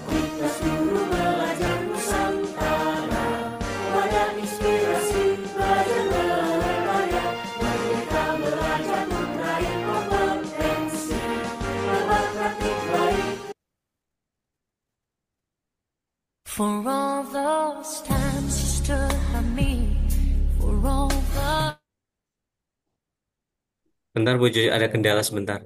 Kita suruh belajar Nusantara, wadah inspirasi belajar berkarya, merdeka belajar meraih kompetensi, hebat praktik baik. For all those times you stood by me, for all the... Bentar Bu Jojo, ada kendala sebentar.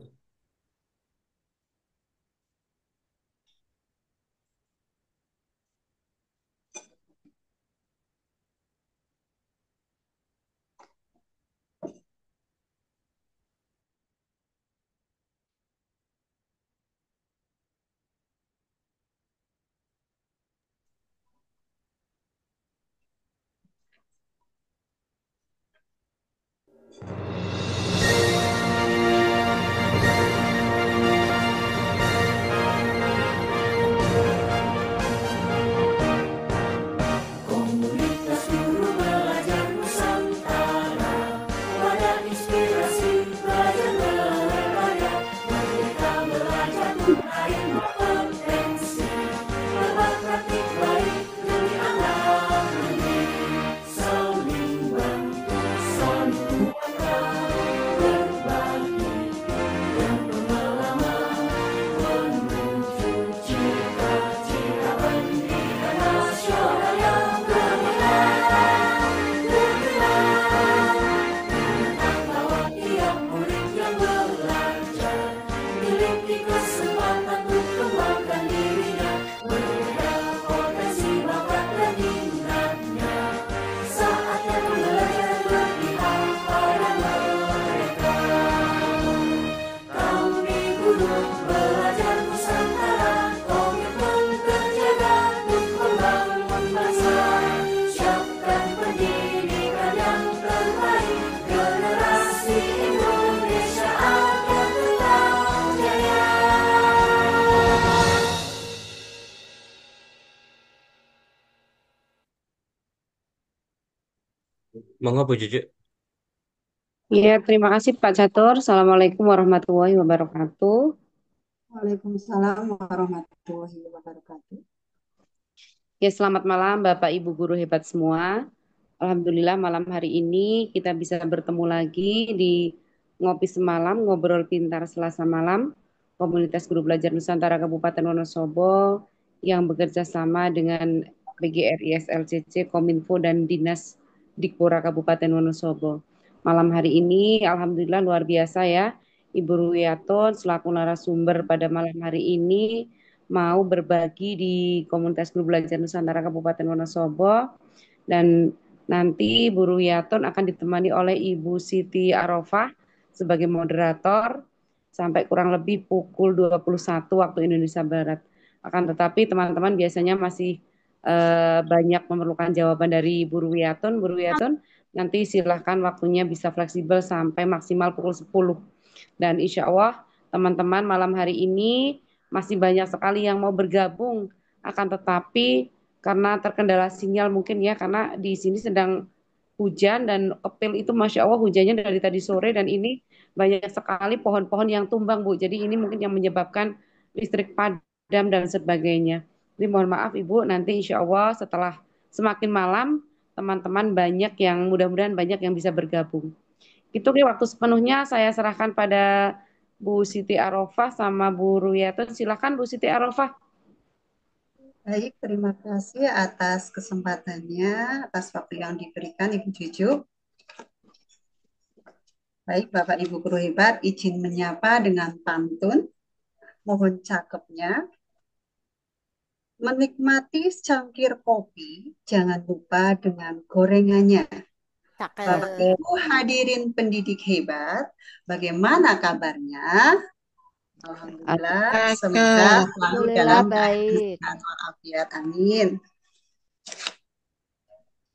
Komunitas guru belajar Nusantara, wadah inspirasi belajar berkarya, merdeka belajar meraih kompetensi, hebat praktik baik demi anak negeri, saling bantu, saling menguatkan, berbagi dan pengalaman menuju cita-cita pendidikan nasional yang bahwa tiap murid yang belajar memiliki kesempatan untuk kembangkan dirinya, berbeda potensi bakat dan minatnya. Saatnya belajar berpihak pada mereka. Kami guru belajar Nusantara, komitmen terjaga untuk membangun bangsa. Siapkan pendidikan yang terbaik, generasi Indonesia akan tetap jaya. Monggo Bu Jojo. Ya, terima kasih Pak Catur. Assalamualaikum warahmatullahi wabarakatuh. Waalaikumsalam warahmatullahi wabarakatuh. Ya, selamat malam Bapak Ibu guru hebat semua. Alhamdulillah malam hari ini kita bisa bertemu lagi di Ngopi Semalam, Ngobrol Pintar Selasa Malam, Komunitas Guru Belajar Nusantara Kabupaten Wonosobo yang bekerja sama dengan PGRI SLCC, Kominfo, dan Dinas Dikpora Kabupaten Wonosobo. Malam hari ini Alhamdulillah luar biasa ya, Ibu Ruwiyaton selaku narasumber pada malam hari ini mau berbagi di Komunitas Guru Belajar Nusantara Kabupaten Wonosobo, dan nanti Bu Ruwiyaton akan ditemani oleh Ibu Siti Arofah sebagai moderator sampai kurang lebih pukul 21 waktu Indonesia Barat. Akan tetapi teman-teman biasanya masih banyak memerlukan jawaban dari Bu Ruwiyaton. Bu Ruwiyaton, nanti silahkan waktunya bisa fleksibel sampai maksimal pukul 10. Dan insya Allah teman-teman malam hari ini masih banyak sekali yang mau bergabung. Akan tetapi karena terkendala sinyal mungkin ya, karena di sini sedang hujan dan Kepil itu Masya Allah hujannya dari tadi sore, dan ini banyak sekali pohon-pohon yang tumbang Bu. Jadi ini mungkin yang menyebabkan listrik padam dan sebagainya. Jadi mohon maaf Ibu, nanti insya Allah setelah semakin malam teman-teman banyak yang mudah-mudahan banyak yang bisa bergabung. Itu waktu sepenuhnya saya serahkan pada Bu Siti Arofah sama Bu Ruwiyaton. Silakan Bu Siti Arofah. Baik, terima kasih atas kesempatannya, atas waktu yang diberikan Ibu Juju. Baik, Bapak Ibu guru hebat, izin menyapa dengan pantun. Mohon cakepnya. Menikmati secangkir kopi, jangan lupa dengan gorengannya. Bapak Cakep. Ibu hadirin pendidik hebat, bagaimana kabarnya? Alhamdulillah, semoga Cakep. selalu Alhamdulillah dalam keadaan baik. sehat walafiat. Amin.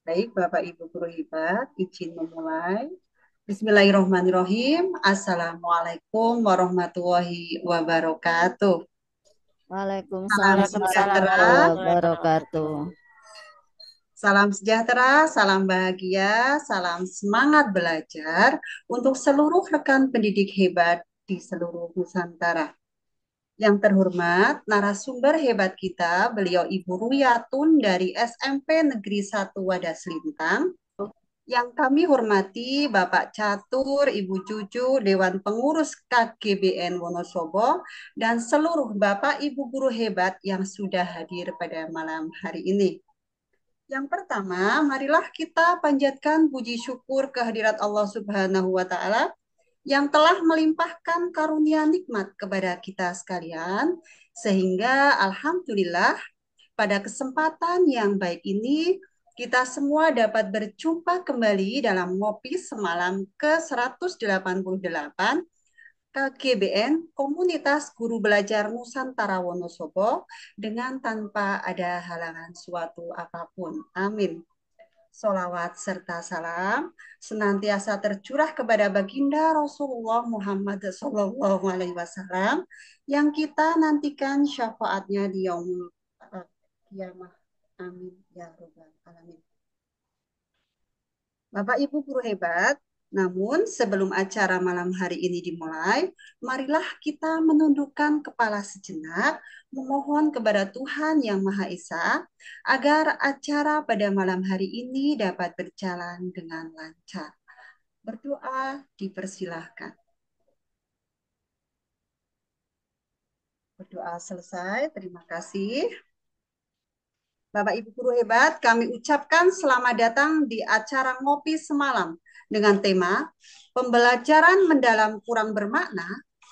Baik, Bapak Ibu guru hebat, izin memulai. Bismillahirrahmanirrahim. Assalamualaikum warahmatullahi wabarakatuh. Salam Waalaikumsalam sejahtera, warahmatullahi wabarakatuh. salam sejahtera, salam bahagia, salam semangat belajar untuk seluruh rekan pendidik hebat di seluruh Nusantara. Yang terhormat, narasumber hebat kita, beliau Ibu Ruyatun dari SMP Negeri 1 Wadas Lintang. Yang kami hormati Bapak Catur, Ibu Cucu, Dewan Pengurus KGBN Wonosobo, dan seluruh Bapak Ibu guru hebat yang sudah hadir pada malam hari ini. Yang pertama, marilah kita panjatkan puji syukur kehadirat Allah Subhanahu wa Ta'ala yang telah melimpahkan karunia nikmat kepada kita sekalian, sehingga alhamdulillah pada kesempatan yang baik ini kita semua dapat berjumpa kembali dalam ngopi semalam ke-188 KGBN Komunitas Guru Belajar Nusantara Wonosobo dengan tanpa ada halangan suatu apapun. Amin. Solawat serta salam senantiasa tercurah kepada baginda Rasulullah Muhammad SAW yang kita nantikan syafaatnya di yaumul kiamah. Amin ya robbal alamin. Bapak Ibu guru hebat, namun sebelum acara malam hari ini dimulai, marilah kita menundukkan kepala sejenak, memohon kepada Tuhan Yang Maha Esa agar acara pada malam hari ini dapat berjalan dengan lancar. Berdoa dipersilahkan. Berdoa selesai, terima kasih. Bapak Ibu guru hebat, kami ucapkan selamat datang di acara ngopi semalam dengan tema pembelajaran mendalam kurang bermakna,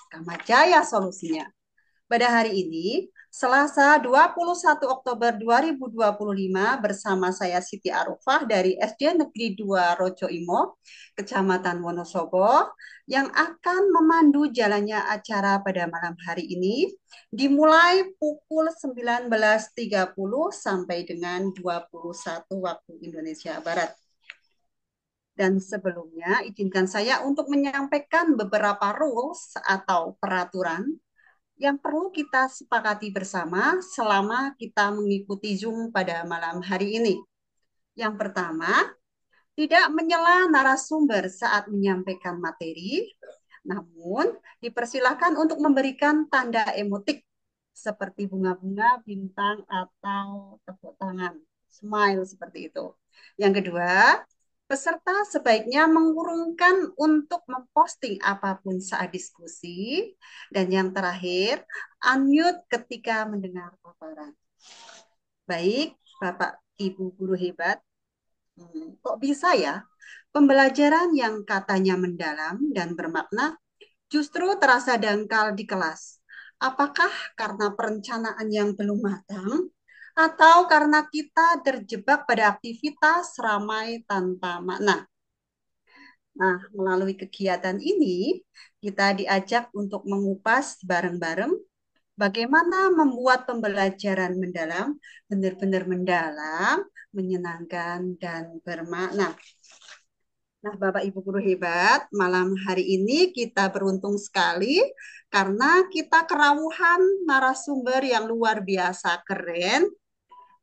Kamajaya solusinya. Pada hari ini, Selasa 21 Oktober 2025 bersama saya Siti Arufah dari SD Negeri 2 Rojo Imo, Kecamatan Wonosobo, yang akan memandu jalannya acara pada malam hari ini, dimulai pukul 19.30 sampai dengan 21 waktu Indonesia Barat. Dan sebelumnya, izinkan saya untuk menyampaikan beberapa rules atau peraturan yang perlu kita sepakati bersama selama kita mengikuti Zoom pada malam hari ini. Yang pertama, tidak menyela narasumber saat menyampaikan materi, namun dipersilakan untuk memberikan tanda emotik seperti bunga-bunga, bintang, atau tepuk tangan, smile seperti itu. Yang kedua, peserta sebaiknya mengurungkan untuk memposting apapun saat diskusi. Dan yang terakhir, unmute ketika mendengar paparan. Baik, Bapak Ibu guru hebat, kok bisa ya pembelajaran yang katanya mendalam dan bermakna justru terasa dangkal di kelas? Apakah karena perencanaan yang belum matang? Atau karena kita terjebak pada aktivitas ramai tanpa makna? Nah, melalui kegiatan ini, kita diajak untuk mengupas bareng-bareng bagaimana membuat pembelajaran mendalam, benar-benar mendalam, menyenangkan, dan bermakna. Nah, Bapak Ibu guru hebat, malam hari ini kita beruntung sekali karena kita kerawuhan narasumber yang luar biasa keren,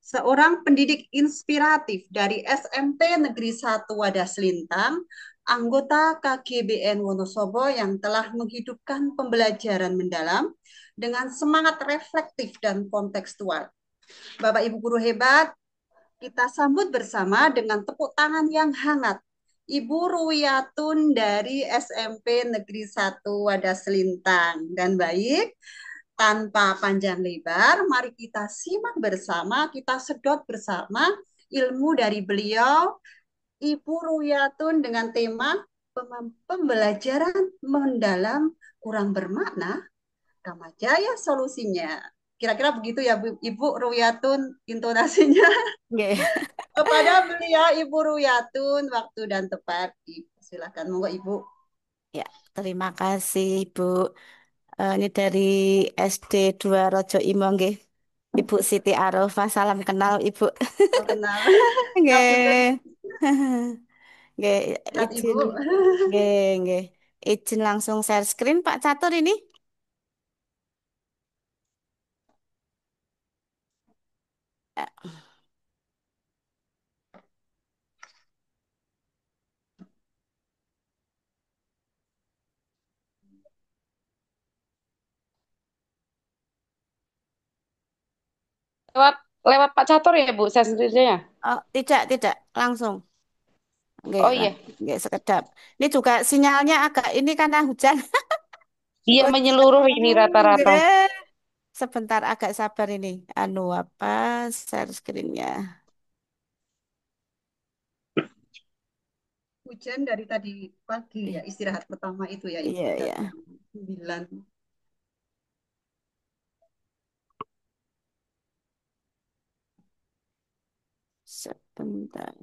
seorang pendidik inspiratif dari SMP Negeri 1 Wadas Lintang, anggota KGBN Wonosobo yang telah menghidupkan pembelajaran mendalam dengan semangat reflektif dan kontekstual. Bapak Ibu guru hebat, kita sambut bersama dengan tepuk tangan yang hangat Ibu Ruyatun dari SMP Negeri 1 Wadas Lintang. Dan baik, tanpa panjang lebar, mari kita simak bersama, kita sedot bersama ilmu dari beliau, Ibu Ruyatun dengan tema pembelajaran mendalam kurang bermakna, Kamajaya solusinya. Kira-kira begitu ya Ibu Ruyatun intonasinya. Nggih. Kepada beliau Ibu Ruyatun waktu dan tepat. Silakan monggo Ibu. Ya, terima kasih Ibu. Ini dari SD 2 Rojo Imo nggih. Ibu Siti Arofah, salam kenal Ibu. Oh, kenal. Ngapunten, Nggih. Nggih, lihat Ibu. izin. Nggih, nggih. Izin langsung share screen Pak Catur ini. Eh, Lewat lewat Pak Catur ya Bu, saya sendirinya. Oh, tidak, langsung. Nggih, Oh iya, nggih sekedap. Ini juga sinyalnya agak ini karena hujan. dia Hujan. menyeluruh ini rata-rata. Nggih. Sebentar agak sabar ini. Anu apa? Share screen-nya. Hujan dari tadi pagi ya, Ih, istirahat pertama itu ya Ibu, iya, jam iya. 9. Sebentar.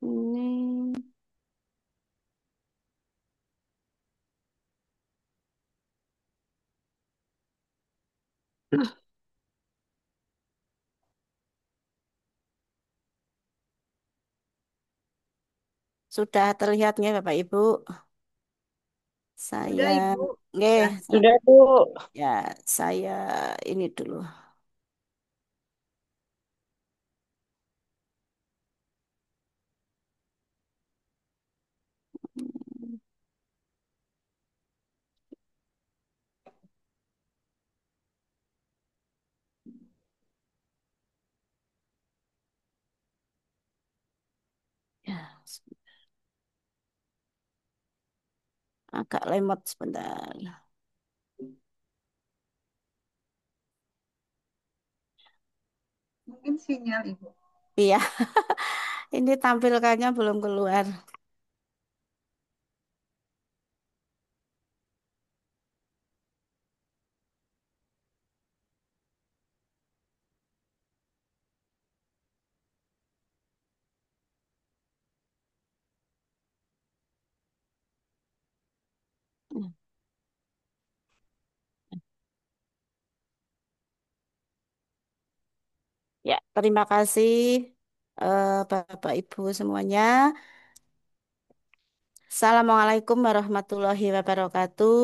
Ini sudah terlihat nggak Bapak Ibu? Saya Sudah Ibu, nggih, sudah. Sudah Bu. ya saya ini dulu. Ya, agak lemot sebentar. Mungkin sinyal Ibu. Iya, ini tampilkannya belum keluar. Ya, terima kasih Bapak Ibu semuanya. Assalamualaikum warahmatullahi wabarakatuh.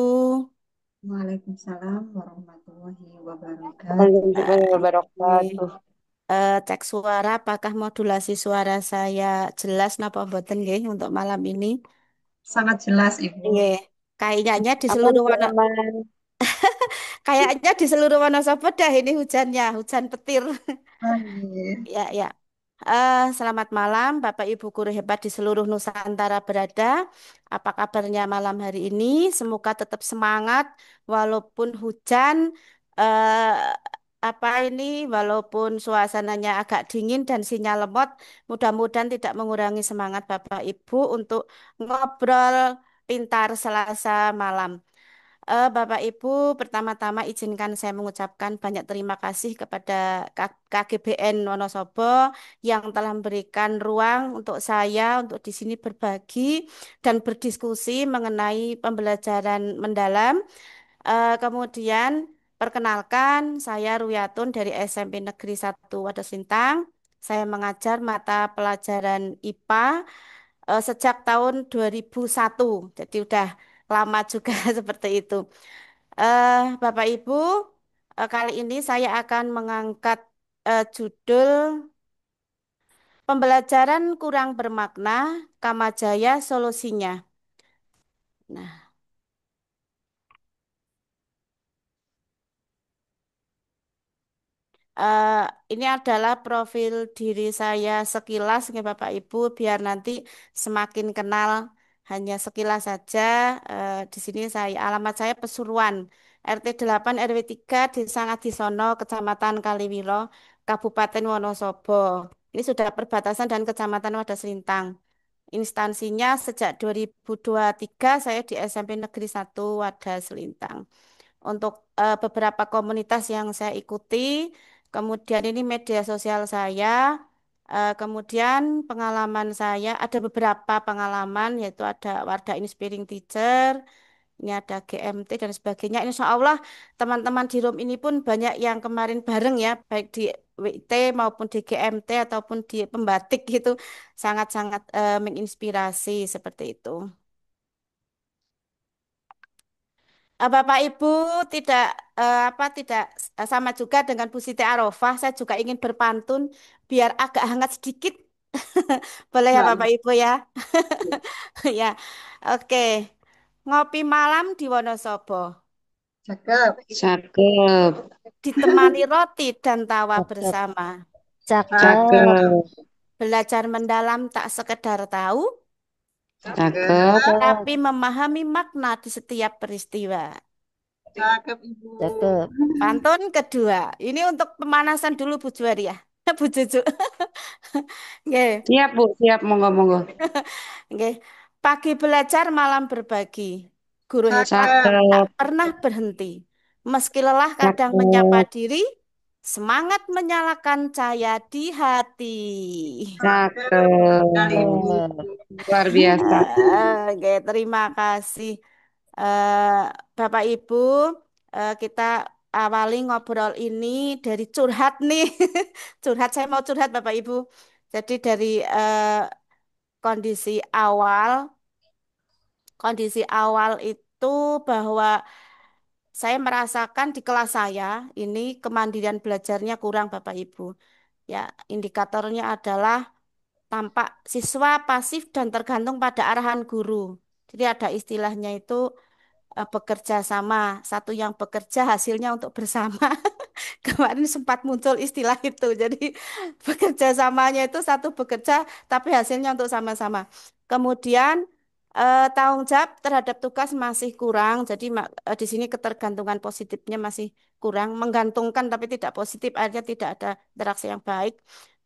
Waalaikumsalam warahmatullahi wabarakatuh. Waalaikumsalam Nah, ini wabarakatuh. cek suara, apakah modulasi suara saya jelas napa mboten nggih untuk malam ini? Sangat jelas Ibu. Nggih. Kayaknya di Aman seluruh Bu, aman. kayaknya di seluruh Wonosobo dah ini hujannya, hujan petir. Oh, iya. Ya, ya. Selamat malam, Bapak Ibu guru hebat di seluruh Nusantara berada. Apa kabarnya malam hari ini? Semoga tetap semangat walaupun hujan. eh apa ini? Walaupun suasananya agak dingin dan sinyal lemot, mudah-mudahan tidak mengurangi semangat Bapak Ibu untuk ngobrol pintar Selasa malam. Bapak Ibu, pertama-tama izinkan saya mengucapkan banyak terima kasih kepada KGBN Wonosobo yang telah memberikan ruang untuk saya untuk di sini berbagi dan berdiskusi mengenai pembelajaran mendalam. Kemudian perkenalkan saya Ruyatun dari SMP Negeri 1 Wadosintang. Saya mengajar mata pelajaran IPA sejak tahun 2001. Jadi udah lama juga seperti itu. Bapak Ibu, kali ini saya akan mengangkat judul Pembelajaran Kurang Bermakna, Kamajaya Solusinya. Nah, eh, ini adalah profil diri saya sekilas, ya Bapak Ibu, biar nanti semakin kenal hanya sekilas saja. Di sini alamat saya Pesuruan, RT 8 RW 3 Desa Ngadisono, Kecamatan Kaliwiro, Kabupaten Wonosobo. Ini sudah perbatasan dan Kecamatan Wadas Lintang. Instansinya sejak 2023 saya di SMP Negeri 1 Wadah Selintang. Untuk beberapa komunitas yang saya ikuti, kemudian ini media sosial saya, kemudian pengalaman saya, ada beberapa pengalaman, yaitu ada Wardah Inspiring Teacher, ini ada GMT dan sebagainya. Insya Allah teman-teman di room ini pun banyak yang kemarin bareng ya, baik di WIT maupun di GMT ataupun di pembatik gitu, sangat-sangat menginspirasi seperti itu. Bapak Ibu tidak tidak sama juga dengan Bu Siti Arofah. Saya juga ingin berpantun biar agak hangat sedikit. Boleh ya Mbak. Bapak Ibu ya? Ya. Oke. Ngopi malam di Wonosobo. Cakep. Cakep. Ditemani roti dan tawa Cakep. bersama. Cakep. Cakep. Belajar mendalam tak sekedar tahu, Cakep. Cakep. tapi memahami makna di setiap peristiwa. Cakep, Ibu. Cakep. Pantun kedua. Ini untuk pemanasan dulu Bu Juwari ya. Bu Cucu. Nggih, Siap, Bu. Siap. Monggo, monggo. nggih. Pagi belajar, malam berbagi. Guru hebat Cakep. tak Cakep. pernah berhenti. Meski lelah kadang menyapa Cakep. diri, semangat menyalakan cahaya di hati. Cakep. Sekali, Ibu. Luar biasa. Oke, terima kasih. eh Bapak Ibu, kita awali ngobrol ini dari curhat nih. Curhat, saya mau curhat Bapak Ibu. Jadi dari kondisi awal, kondisi awal itu bahwa saya merasakan di kelas saya ini kemandirian belajarnya kurang Bapak Ibu. Ya, indikatornya adalah tampak siswa pasif dan tergantung pada arahan guru. Jadi ada istilahnya itu bekerja sama, satu yang bekerja hasilnya untuk bersama. Kemarin sempat muncul istilah itu. Jadi bekerja samanya itu satu bekerja tapi hasilnya untuk sama-sama. Kemudian tanggung jawab terhadap tugas masih kurang. Jadi di sini ketergantungan positifnya masih kurang, menggantungkan tapi tidak positif, akhirnya tidak ada interaksi yang baik.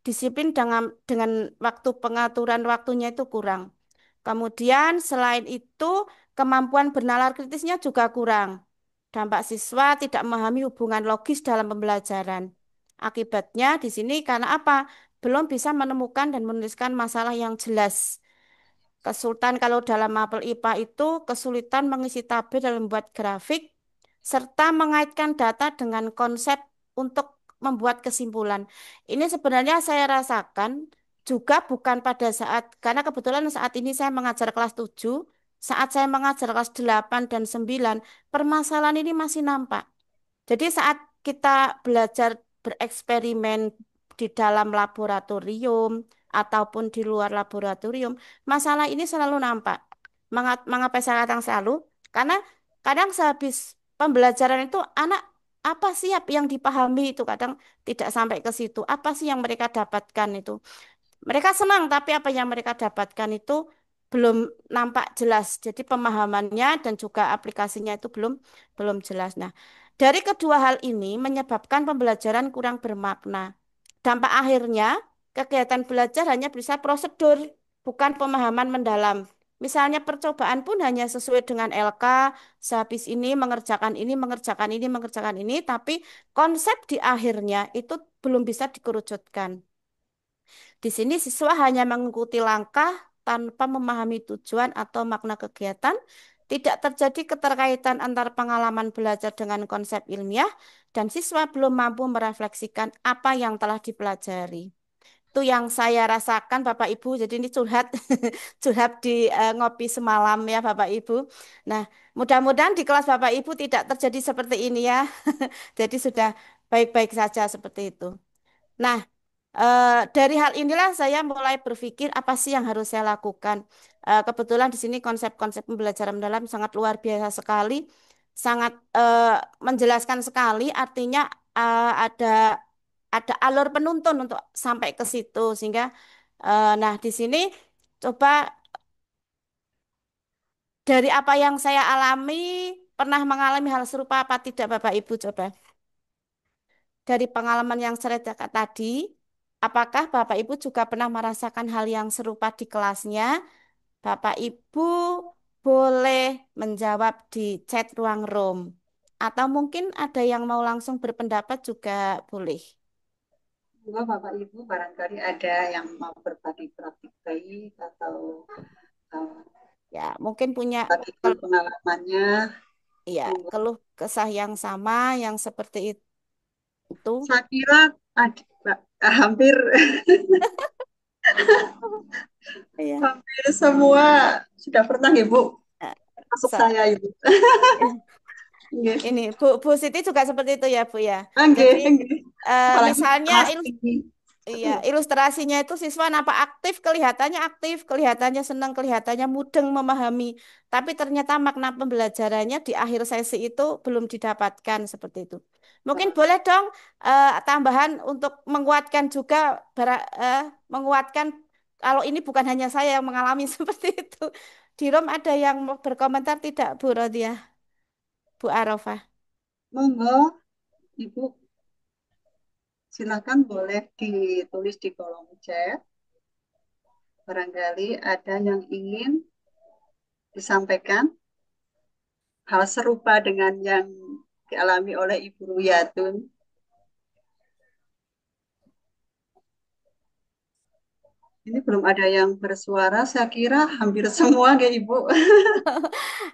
Disiplin dengan waktu pengaturan waktunya itu kurang. Kemudian selain itu kemampuan bernalar kritisnya juga kurang. Dampak siswa tidak memahami hubungan logis dalam pembelajaran. Akibatnya di sini karena apa? Belum bisa menemukan dan menuliskan masalah yang jelas. Kesulitan kalau dalam mapel IPA itu kesulitan mengisi tabel dan membuat grafik serta mengaitkan data dengan konsep untuk membuat kesimpulan. Ini sebenarnya saya rasakan juga bukan pada saat, karena kebetulan saat ini saya mengajar kelas 7, saat saya mengajar kelas 8 dan 9, permasalahan ini masih nampak. Jadi saat kita belajar bereksperimen di dalam laboratorium ataupun di luar laboratorium, masalah ini selalu nampak. Mengapa saya katakan selalu? Karena kadang sehabis pembelajaran itu anak apa sih yang dipahami itu kadang tidak sampai ke situ. Apa sih yang mereka dapatkan itu? Mereka senang, tapi apa yang mereka dapatkan itu belum nampak jelas. Jadi pemahamannya dan juga aplikasinya itu belum belum jelas. Nah, dari kedua hal ini menyebabkan pembelajaran kurang bermakna. Dampak akhirnya kegiatan belajar hanya bisa prosedur, bukan pemahaman mendalam. Misalnya percobaan pun hanya sesuai dengan LK, sehabis ini mengerjakan ini, mengerjakan ini, mengerjakan ini, tapi konsep di akhirnya itu belum bisa dikerucutkan. Di sini siswa hanya mengikuti langkah tanpa memahami tujuan atau makna kegiatan, tidak terjadi keterkaitan antara pengalaman belajar dengan konsep ilmiah, dan siswa belum mampu merefleksikan apa yang telah dipelajari. Itu yang saya rasakan Bapak Ibu. Jadi ini curhat, curhat di ngopi semalam ya Bapak Ibu. Nah, mudah-mudahan di kelas Bapak Ibu tidak terjadi seperti ini ya. Jadi sudah baik-baik saja seperti itu. Nah, dari hal inilah saya mulai berpikir apa sih yang harus saya lakukan. Kebetulan di sini konsep-konsep pembelajaran mendalam sangat luar biasa sekali, sangat menjelaskan sekali. Artinya ada alur penuntun untuk sampai ke situ sehingga nah di sini coba dari apa yang saya alami pernah mengalami hal serupa apa tidak Bapak Ibu coba dari pengalaman yang saya ceritakan tadi Apakah Bapak Ibu juga pernah merasakan hal yang serupa di kelasnya? Bapak Ibu boleh menjawab di chat ruang room. Atau mungkin ada yang mau langsung berpendapat juga boleh. Semoga Bapak Ibu barangkali ada yang mau berbagi praktik baik atau uh, Ya, mungkin punya bagikan pengalamannya. ya Monggo. keluh kesah yang sama, yang seperti itu. Saya kira hampir Iya. hampir semua sudah pernah ya Bu, Eh, masuk se- saya itu. Nggih. Ini Bu Siti juga seperti itu ya Bu ya. Jadi Nggih, nggih. Apalagi misalnya kelas tinggi. iya, ilustrasinya itu siswa nampak aktif, kelihatannya senang, kelihatannya mudeng memahami. Tapi ternyata makna pembelajarannya di akhir sesi itu belum didapatkan seperti itu. Mungkin boleh dong tambahan untuk menguatkan juga, menguatkan kalau ini bukan hanya saya yang mengalami seperti itu. Di Rom ada yang mau berkomentar tidak Bu Rodia, Bu Arafah? Monggo Ibu, silakan boleh ditulis di kolom chat. Barangkali ada yang ingin disampaikan hal serupa dengan yang dialami oleh Ibu Ruyatun. Ini belum ada yang bersuara, saya kira hampir semua kayak Ibu.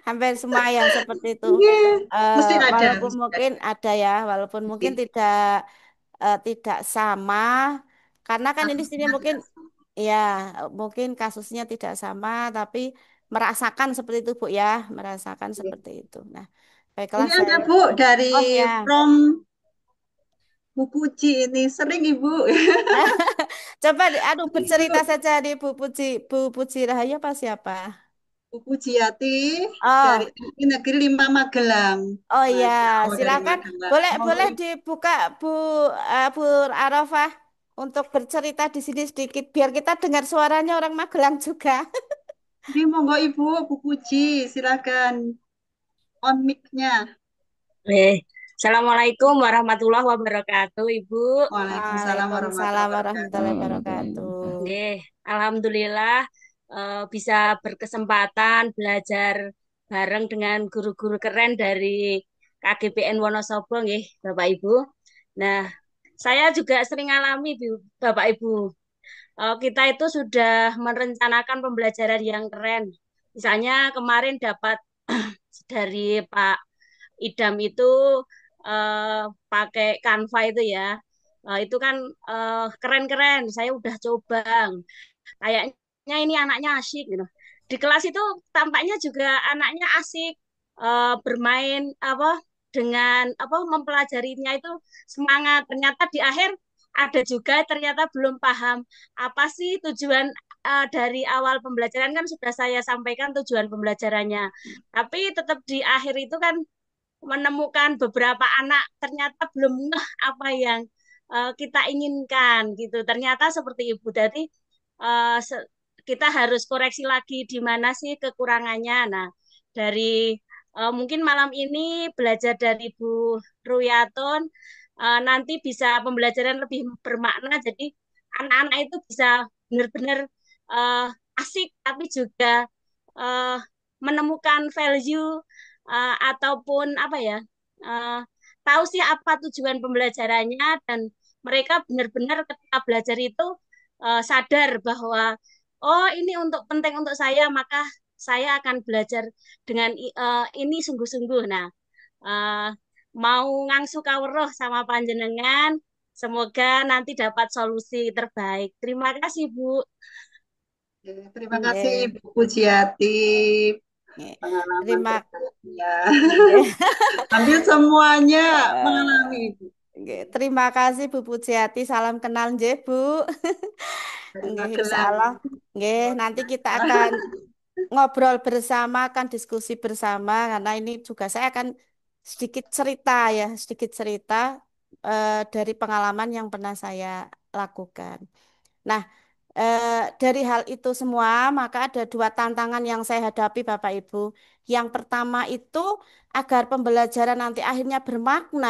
Hampir semua yang seperti itu. Iya, mesti ada, Walaupun mesti mungkin ada. ada ya, walaupun mungkin Mesti. tidak sama, karena kan ini sini Kasusnya mungkin tidak sama. ya mungkin kasusnya tidak sama, tapi merasakan seperti itu Bu ya, merasakan Iya. seperti itu. Nah, baiklah Ini ada saya. Bu dari Oh ya, From Bu Puji ini sering Ibu. coba aduh Sering bercerita Ibu. saja di Bu Puji Rahayu apa siapa? Bu Pujiati dari Oh, MI Negeri 5 Magelang. oh Nah, ya, jauh dari silakan. Magelang. Boleh Monggo boleh Ibu. dibuka Bu Arafah untuk bercerita di sini sedikit biar kita dengar suaranya orang Magelang juga. Ini monggo Ibu, Bu Puji, silakan on mic-nya. Assalamualaikum warahmatullahi wabarakatuh, Ibu. Waalaikumsalam Waalaikumsalam warahmatullahi wabarakatuh. warahmatullahi wabarakatuh. Alhamdulillah bisa berkesempatan belajar bareng dengan guru-guru keren dari KGPN Wonosobo, nggih, Bapak Ibu. Nah, saya juga sering alami, Bapak Ibu. Kita itu sudah merencanakan pembelajaran yang keren. Misalnya kemarin dapat dari Pak Idam itu pakai Canva itu ya. Itu kan keren-keren. Saya udah coba. Kayaknya ini anaknya asyik gitu. Di kelas itu tampaknya juga anaknya asik bermain apa dengan apa mempelajarinya itu semangat. Ternyata di akhir ada juga ternyata belum paham apa sih tujuan dari awal pembelajaran kan sudah saya sampaikan tujuan pembelajarannya. Tapi tetap di akhir itu kan menemukan beberapa anak ternyata belum ngeh apa yang kita inginkan gitu. Ternyata seperti Ibu tadi kita harus koreksi lagi di mana sih kekurangannya. Nah, dari mungkin malam ini belajar dari Bu Ruyatun nanti bisa pembelajaran lebih bermakna. Jadi anak-anak itu bisa benar-benar uh, asik tapi juga uh, menemukan value ataupun apa ya uh, tahu sih apa tujuan pembelajarannya dan mereka benar-benar ketika belajar itu sadar bahwa oh ini untuk penting untuk saya maka saya akan belajar dengan ini sungguh-sungguh. Nah, uh, mau ngangsu kawruh sama panjenengan, semoga nanti dapat solusi terbaik. Terima kasih, Bu. Terima kasih Nggih, Ibu Pujiati, nggih. pengalaman Terima terbaiknya. nggih. Hampir semuanya mengalami Eh, Ibu. nggih. Terima kasih Bu Pujiati, salam kenal nggih, Bu. Dari Nggih, insya Magelang. Allah. Nggih, Luar nanti kita biasa. akan ngobrol bersama, akan diskusi bersama, karena ini juga saya akan sedikit cerita ya, sedikit cerita dari pengalaman yang pernah saya lakukan. Nah, dari hal itu semua, maka ada dua tantangan yang saya hadapi, Bapak Ibu. Yang pertama itu agar pembelajaran nanti akhirnya bermakna,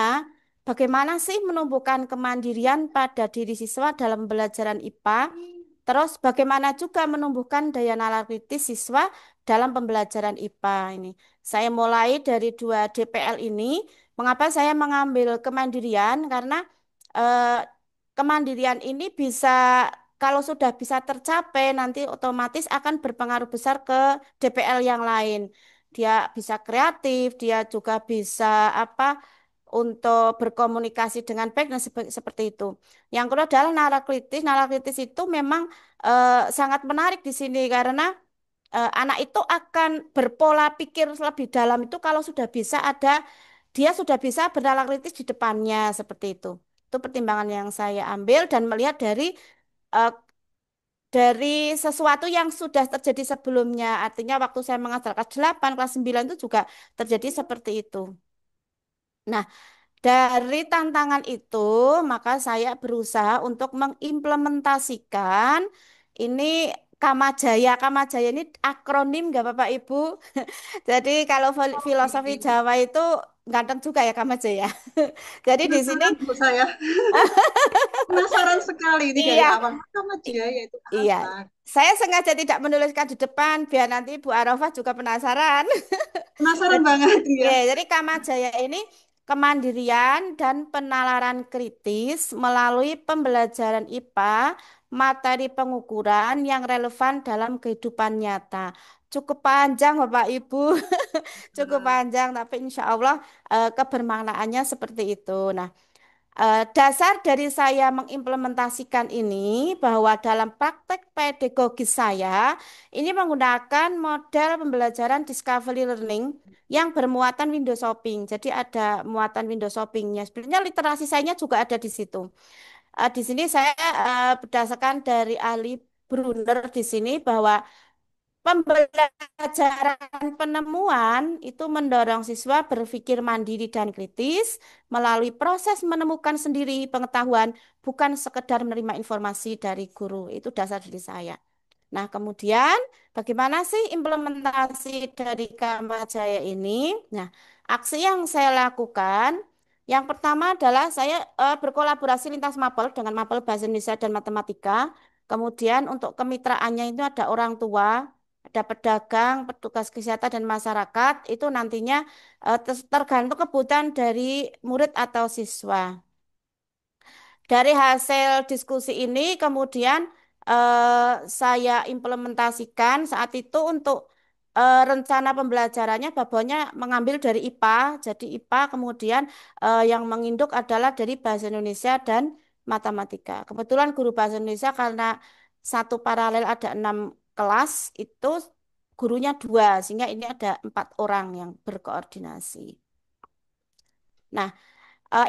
bagaimana sih menumbuhkan kemandirian pada diri siswa dalam pembelajaran IPA? Terus bagaimana juga menumbuhkan daya nalar kritis siswa dalam pembelajaran IPA ini. Saya mulai dari 2 DPL ini. Mengapa saya mengambil kemandirian? Karena eh, kemandirian ini bisa kalau sudah bisa tercapai nanti otomatis akan berpengaruh besar ke DPL yang lain. Dia bisa kreatif, dia juga bisa apa untuk berkomunikasi dengan baik dan seperti itu. Yang kedua adalah nalar kritis. Nalar kritis itu memang sangat menarik di sini karena anak itu akan berpola pikir lebih dalam itu kalau sudah bisa dia sudah bisa bernalar kritis di depannya seperti itu. Itu pertimbangan yang saya ambil dan melihat eh, dari sesuatu yang sudah terjadi sebelumnya. Artinya waktu saya mengajar kelas 8, kelas 9 itu juga terjadi seperti itu. Nah, dari tantangan itu, maka saya berusaha untuk mengimplementasikan ini Kamajaya. Kamajaya ini akronim nggak Bapak Ibu? Jadi kalau filosofi Oke. Jawa itu ganteng juga ya Kamajaya. Jadi di sini Penasaran Bu saya. Penasaran sekali ini dari iya, awal. Sama i- Jaya itu iya. apa? Saya sengaja tidak menuliskan di depan biar nanti Bu Arafah juga penasaran. Penasaran Jadi, banget ya, ya. jadi Kamajaya ini kemandirian dan penalaran kritis melalui pembelajaran IPA, materi pengukuran yang relevan dalam kehidupan nyata. Cukup panjang, Bapak Ibu, cukup Nah, panjang, tapi insya Allah kebermaknaannya seperti itu. Nah, dasar dari saya mengimplementasikan ini bahwa dalam praktek pedagogis saya ini menggunakan model pembelajaran discovery learning yang bermuatan window shopping. Jadi ada muatan window shoppingnya. Sebenarnya literasi saya juga ada di situ. Di sini saya berdasarkan dari ahli Brunner di sini bahwa pembelajaran penemuan itu mendorong siswa berpikir mandiri dan kritis melalui proses menemukan sendiri pengetahuan, bukan sekedar menerima informasi dari guru. Itu dasar diri saya. Nah, kemudian bagaimana sih implementasi dari Kamajaya ini? Nah, aksi yang saya lakukan, yang pertama adalah saya berkolaborasi lintas mapel dengan mapel bahasa Indonesia dan matematika. Kemudian untuk kemitraannya itu ada orang tua, ada pedagang, petugas kesehatan dan masyarakat. Itu nantinya tergantung kebutuhan dari murid atau siswa. Dari hasil diskusi ini kemudian saya implementasikan saat itu untuk rencana pembelajarannya babonnya mengambil dari IPA. Jadi IPA kemudian yang menginduk adalah dari bahasa Indonesia dan matematika. Kebetulan guru bahasa Indonesia karena satu paralel ada 6 kelas itu gurunya 2 sehingga ini ada 4 orang yang berkoordinasi. Nah,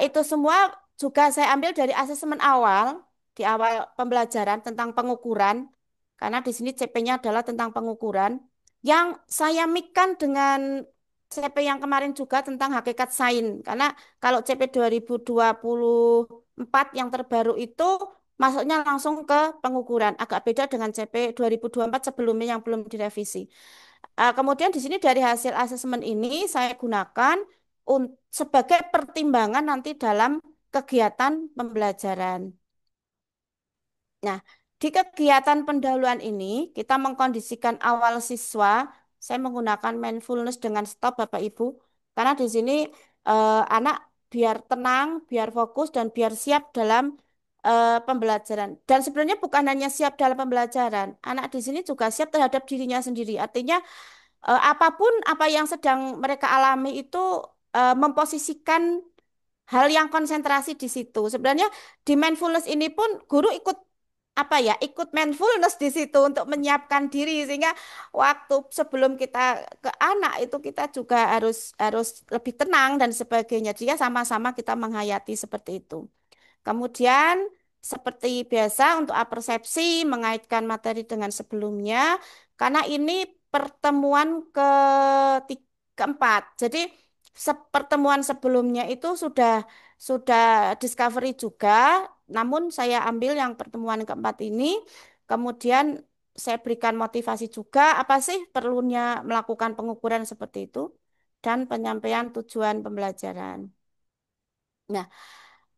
itu semua juga saya ambil dari asesmen awal, di awal pembelajaran tentang pengukuran, karena di sini CP-nya adalah tentang pengukuran, yang saya mikkan dengan CP yang kemarin juga tentang hakikat sains. Karena kalau CP 2024 yang terbaru itu masuknya langsung ke pengukuran, agak beda dengan CP 2024 sebelumnya yang belum direvisi. Kemudian di sini dari hasil asesmen ini saya gunakan sebagai pertimbangan nanti dalam kegiatan pembelajaran. Nah, di kegiatan pendahuluan ini kita mengkondisikan awal siswa. Saya menggunakan mindfulness dengan stop Bapak Ibu, karena di sini anak biar tenang, biar fokus dan biar siap dalam pembelajaran. Dan sebenarnya bukan hanya siap dalam pembelajaran, anak di sini juga siap terhadap dirinya sendiri. Artinya apapun apa yang sedang mereka alami itu memposisikan hal yang konsentrasi di situ. Sebenarnya di mindfulness ini pun guru ikut apa ya, ikut mindfulness di situ untuk menyiapkan diri sehingga waktu sebelum kita ke anak itu kita juga harus harus lebih tenang dan sebagainya. Dia sama-sama kita menghayati seperti itu. Kemudian seperti biasa untuk apersepsi mengaitkan materi dengan sebelumnya karena ini pertemuan keempat. Jadi pertemuan sebelumnya itu sudah discovery juga, namun saya ambil yang pertemuan keempat ini, kemudian saya berikan motivasi juga apa sih perlunya melakukan pengukuran seperti itu dan penyampaian tujuan pembelajaran. Nah,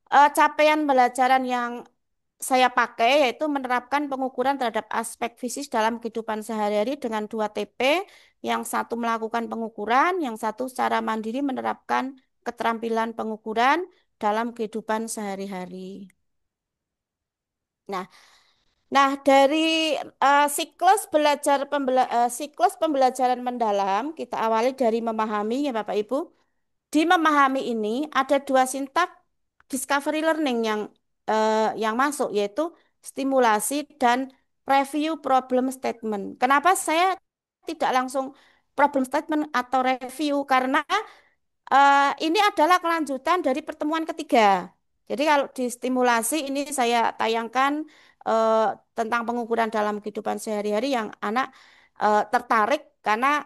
capaian pembelajaran yang saya pakai yaitu menerapkan pengukuran terhadap aspek fisik dalam kehidupan sehari-hari dengan 2 TP, yang satu melakukan pengukuran, yang satu secara mandiri menerapkan keterampilan pengukuran dalam kehidupan sehari-hari. Nah, nah dari siklus pembelajaran mendalam kita awali dari memahami ya Bapak Ibu. Di memahami ini ada 2 sintak discovery learning yang masuk, yaitu stimulasi dan review problem statement. Kenapa saya tidak langsung problem statement atau review? Karena ini adalah kelanjutan dari pertemuan ketiga. Jadi kalau di stimulasi ini saya tayangkan eh, tentang pengukuran dalam kehidupan sehari-hari yang anak tertarik karena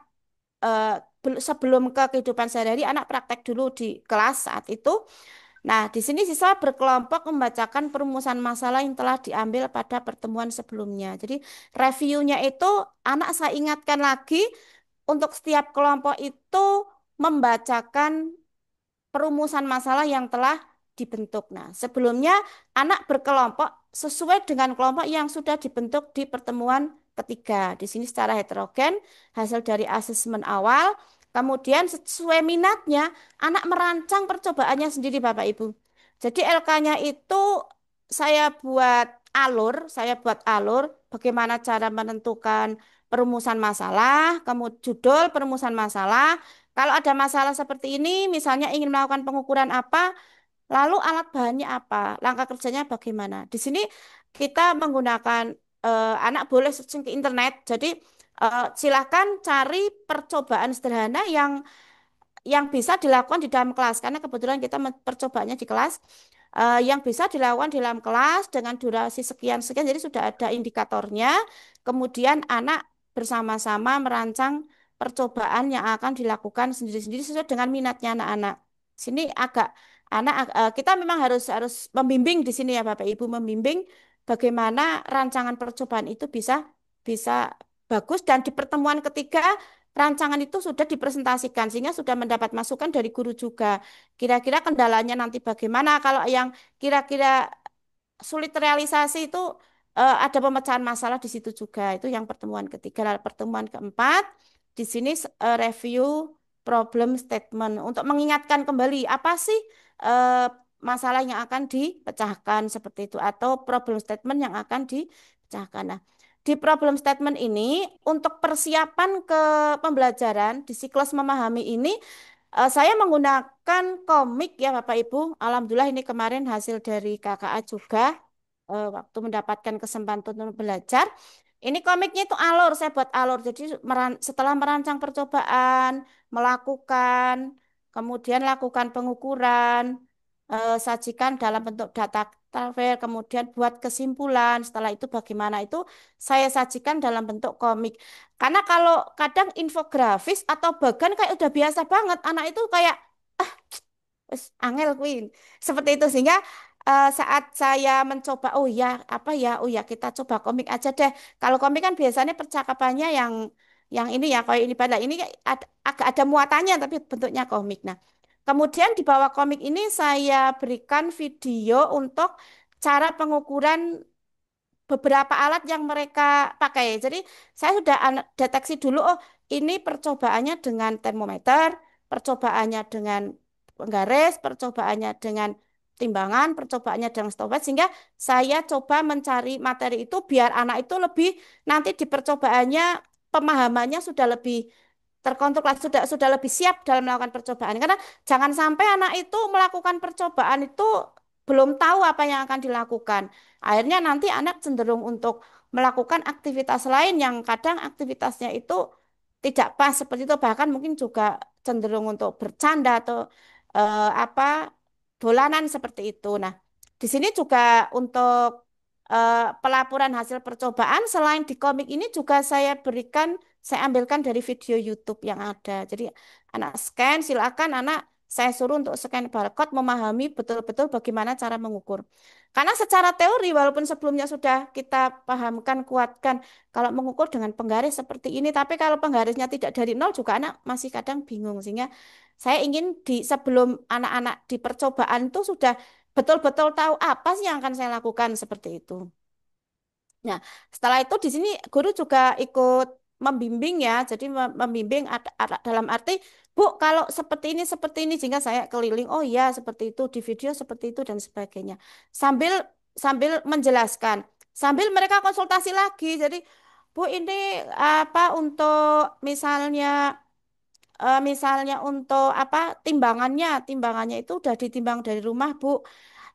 sebelum ke kehidupan sehari-hari anak praktek dulu di kelas saat itu. Nah, di sini siswa berkelompok membacakan perumusan masalah yang telah diambil pada pertemuan sebelumnya. Jadi reviewnya itu anak saya ingatkan lagi untuk setiap kelompok itu membacakan perumusan masalah yang telah dibentuk. Nah, sebelumnya anak berkelompok sesuai dengan kelompok yang sudah dibentuk di pertemuan ketiga. Di sini secara heterogen, hasil dari asesmen awal, kemudian sesuai minatnya, anak merancang percobaannya sendiri, Bapak Ibu. Jadi LK-nya itu saya buat alur bagaimana cara menentukan perumusan masalah, kemudian judul perumusan masalah. Kalau ada masalah seperti ini, misalnya ingin melakukan pengukuran apa, lalu alat bahannya apa, langkah kerjanya bagaimana. Di sini kita menggunakan anak boleh searching ke internet. Jadi silakan cari percobaan sederhana yang bisa dilakukan di dalam kelas karena kebetulan kita percobaannya di kelas yang bisa dilakukan di dalam kelas dengan durasi sekian sekian, jadi sudah ada indikatornya, kemudian anak bersama-sama merancang percobaan yang akan dilakukan sendiri-sendiri sesuai dengan minatnya anak-anak. Sini agak kita memang harus harus membimbing di sini ya Bapak Ibu, membimbing bagaimana rancangan percobaan itu bisa bisa bagus, dan di pertemuan ketiga rancangan itu sudah dipresentasikan sehingga sudah mendapat masukan dari guru juga. Kira-kira kendalanya nanti bagaimana? Kalau yang kira-kira sulit terrealisasi itu ada pemecahan masalah di situ juga. Itu yang pertemuan ketiga. Lalu pertemuan keempat, di sini review problem statement untuk mengingatkan kembali apa sih eh, masalah yang akan dipecahkan seperti itu atau problem statement yang akan dipecahkan. Nah, di problem statement ini untuk persiapan ke pembelajaran di siklus memahami ini saya menggunakan komik ya Bapak Ibu. Alhamdulillah ini kemarin hasil dari KKA juga waktu mendapatkan kesempatan untuk belajar. Ini komiknya itu alur, saya buat alur. Jadi setelah merancang percobaan, melakukan, kemudian lakukan pengukuran, sajikan dalam bentuk data tabel, kemudian buat kesimpulan. Setelah itu bagaimana itu saya sajikan dalam bentuk komik. Karena kalau kadang infografis atau bagan kayak udah biasa banget, anak itu kayak wes angel Queen seperti itu, sehingga saat saya mencoba oh ya apa ya oh ya kita coba komik aja deh. Kalau komik kan biasanya percakapannya yang ini ya kayak ini, pada ini agak ada muatannya tapi bentuknya komik. Nah, kemudian di bawah komik ini saya berikan video untuk cara pengukuran beberapa alat yang mereka pakai. Jadi saya sudah deteksi dulu, oh ini percobaannya dengan termometer, percobaannya dengan penggaris, percobaannya dengan timbangan, percobaannya dengan stopwatch, sehingga saya coba mencari materi itu biar anak itu lebih nanti di percobaannya pemahamannya sudah lebih terkontrol, sudah lebih siap dalam melakukan percobaan. Karena jangan sampai anak itu melakukan percobaan itu belum tahu apa yang akan dilakukan. Akhirnya nanti anak cenderung untuk melakukan aktivitas lain yang kadang aktivitasnya itu tidak pas seperti itu, bahkan mungkin juga cenderung untuk bercanda atau apa dolanan seperti itu. Nah, di sini juga untuk pelaporan hasil percobaan selain di komik ini juga saya ambilkan dari video YouTube yang ada. Jadi anak scan, silakan anak saya suruh untuk scan barcode, memahami betul-betul bagaimana cara mengukur. Karena secara teori, walaupun sebelumnya sudah kita pahamkan, kuatkan, kalau mengukur dengan penggaris seperti ini, tapi kalau penggarisnya tidak dari nol juga anak masih kadang bingung. Sehingga saya ingin sebelum anak-anak di percobaan itu sudah betul-betul tahu apa sih yang akan saya lakukan seperti itu. Nah, setelah itu di sini guru juga ikut membimbing ya. Jadi membimbing dalam arti, Bu, kalau seperti ini, sehingga saya keliling, oh ya seperti itu, di video seperti itu dan sebagainya. Sambil sambil menjelaskan, sambil mereka konsultasi lagi. Jadi, Bu, ini apa untuk misalnya untuk apa timbangannya itu udah ditimbang dari rumah, Bu.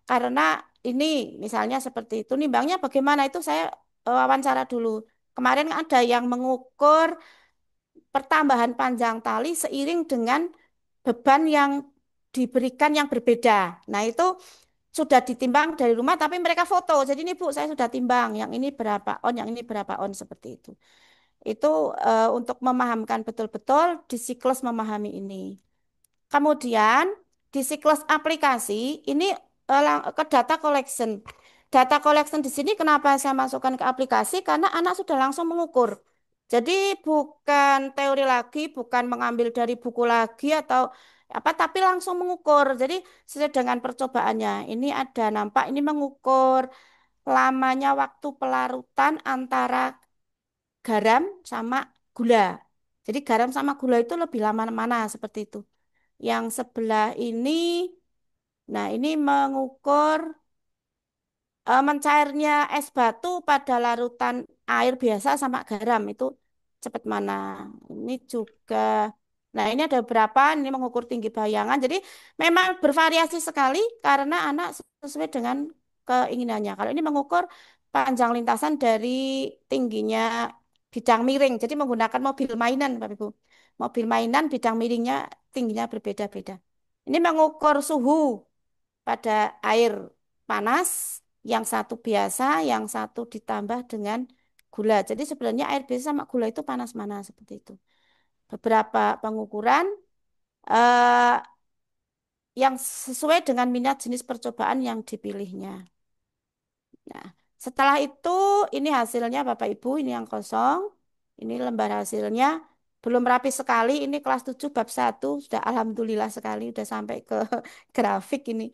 Karena ini misalnya seperti itu, nimbangnya bagaimana itu saya wawancara dulu. Kemarin ada yang mengukur pertambahan panjang tali seiring dengan beban yang diberikan yang berbeda. Nah, itu sudah ditimbang dari rumah, tapi mereka foto. Jadi ini Bu, saya sudah timbang, yang ini berapa on, yang ini berapa on, seperti itu. Itu untuk memahamkan betul-betul di siklus memahami ini. Kemudian di siklus aplikasi ini ke data collection. Data collection di sini kenapa saya masukkan ke aplikasi? Karena anak sudah langsung mengukur. Jadi bukan teori lagi, bukan mengambil dari buku lagi atau apa, tapi langsung mengukur. Jadi sesuai dengan percobaannya. Ini ada nampak ini mengukur lamanya waktu pelarutan antara garam sama gula. Jadi garam sama gula itu lebih lama mana seperti itu. Yang sebelah ini, nah ini mengukur mencairnya es batu pada larutan air biasa sama garam itu cepat mana. Ini juga, nah ini ada beberapa, ini mengukur tinggi bayangan. Jadi memang bervariasi sekali karena anak sesuai dengan keinginannya. Kalau ini mengukur panjang lintasan dari tingginya bidang miring. Jadi menggunakan mobil mainan, Bapak Ibu. Mobil mainan bidang miringnya tingginya berbeda-beda. Ini mengukur suhu pada air panas, yang satu biasa, yang satu ditambah dengan gula. Jadi sebenarnya air biasa sama gula itu panas mana seperti itu. Beberapa pengukuran eh, yang sesuai dengan minat jenis percobaan yang dipilihnya. Nah, setelah itu ini hasilnya Bapak Ibu, ini yang kosong. Ini lembar hasilnya. Belum rapi sekali, ini kelas 7 bab 1 sudah alhamdulillah sekali sudah sampai ke grafik ini.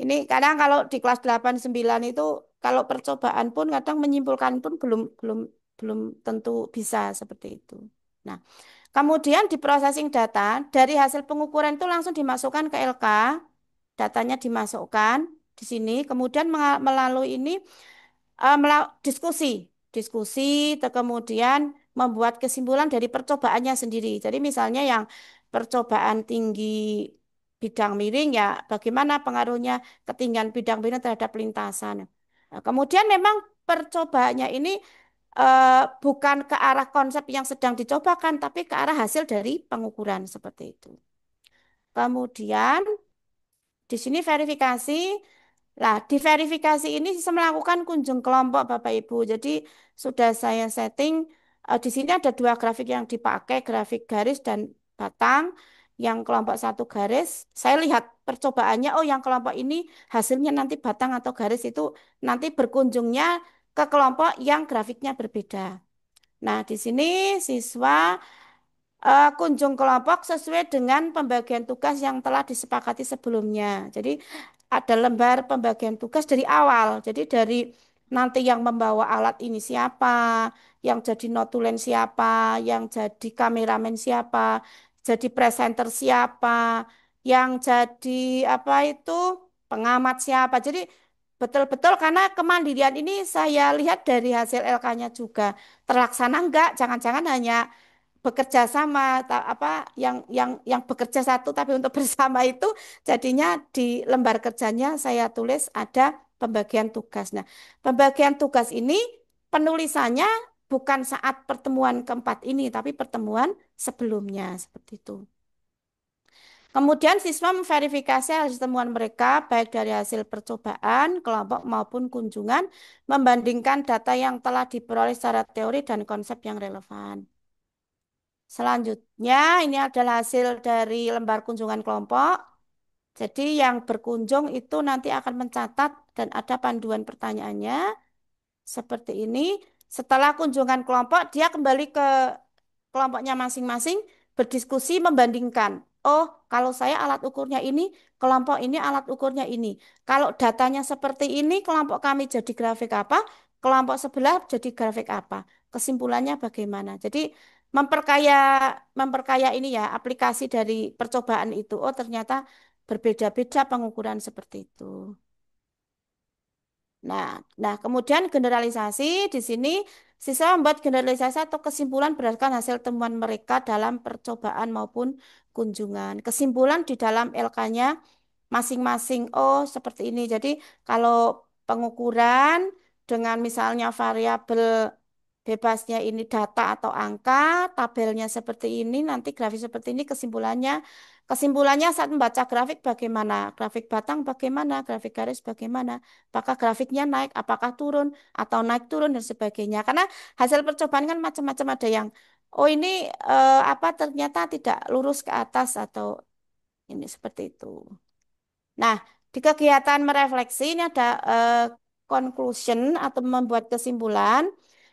Ini kadang kalau di kelas 8 9 itu kalau percobaan pun kadang menyimpulkan pun belum belum belum tentu bisa seperti itu. Nah, kemudian di processing data dari hasil pengukuran itu langsung dimasukkan ke LK, datanya dimasukkan di sini, kemudian melalui ini diskusi, diskusi, kemudian membuat kesimpulan dari percobaannya sendiri. Jadi misalnya yang percobaan tinggi bidang miring ya, bagaimana pengaruhnya ketinggian bidang miring terhadap lintasan. Nah, kemudian memang percobaannya ini bukan ke arah konsep yang sedang dicobakan, tapi ke arah hasil dari pengukuran seperti itu. Kemudian di sini verifikasi. Nah, di verifikasi ini bisa melakukan kunjung kelompok Bapak Ibu. Jadi sudah saya setting di sini ada dua grafik yang dipakai, grafik garis dan batang. Yang kelompok satu garis, saya lihat percobaannya, oh yang kelompok ini hasilnya nanti batang atau garis itu nanti berkunjungnya ke kelompok yang grafiknya berbeda. Nah, di sini siswa kunjung kelompok sesuai dengan pembagian tugas yang telah disepakati sebelumnya. Jadi ada lembar pembagian tugas dari awal. Jadi dari nanti yang membawa alat ini siapa, yang jadi notulen siapa, yang jadi kameramen siapa, jadi presenter siapa, yang jadi apa itu pengamat siapa. Jadi betul-betul karena kemandirian ini saya lihat dari hasil LK-nya juga terlaksana enggak, jangan-jangan hanya bekerja sama apa yang bekerja satu tapi untuk bersama itu jadinya di lembar kerjanya saya tulis ada pembagian tugas. Nah, pembagian tugas ini penulisannya bukan saat pertemuan keempat ini tapi pertemuan sebelumnya seperti itu. Kemudian siswa memverifikasi hasil temuan mereka baik dari hasil percobaan, kelompok maupun kunjungan, membandingkan data yang telah diperoleh secara teori dan konsep yang relevan. Selanjutnya, ini adalah hasil dari lembar kunjungan kelompok. Jadi yang berkunjung itu nanti akan mencatat dan ada panduan pertanyaannya seperti ini. Setelah kunjungan kelompok, dia kembali ke kelompoknya masing-masing berdiskusi membandingkan. Oh, kalau saya alat ukurnya ini, kelompok ini alat ukurnya ini. Kalau datanya seperti ini, kelompok kami jadi grafik apa, kelompok sebelah jadi grafik apa. Kesimpulannya bagaimana? Jadi memperkaya memperkaya ini ya aplikasi dari percobaan itu. Oh, ternyata berbeda-beda pengukuran seperti itu. Nah, kemudian generalisasi di sini siswa membuat generalisasi atau kesimpulan berdasarkan hasil temuan mereka dalam percobaan maupun kunjungan. Kesimpulan di dalam LK-nya masing-masing. Oh, seperti ini. Jadi, kalau pengukuran dengan misalnya variabel bebasnya ini data atau angka, tabelnya seperti ini, nanti grafis seperti ini kesimpulannya saat membaca grafik bagaimana? Grafik batang bagaimana? Grafik garis bagaimana? Apakah grafiknya naik, apakah turun, atau naik turun dan sebagainya. Karena hasil percobaan kan macam-macam ada yang, oh ini apa ternyata tidak lurus ke atas atau ini seperti itu. Nah, di kegiatan merefleksi ini ada conclusion atau membuat kesimpulan.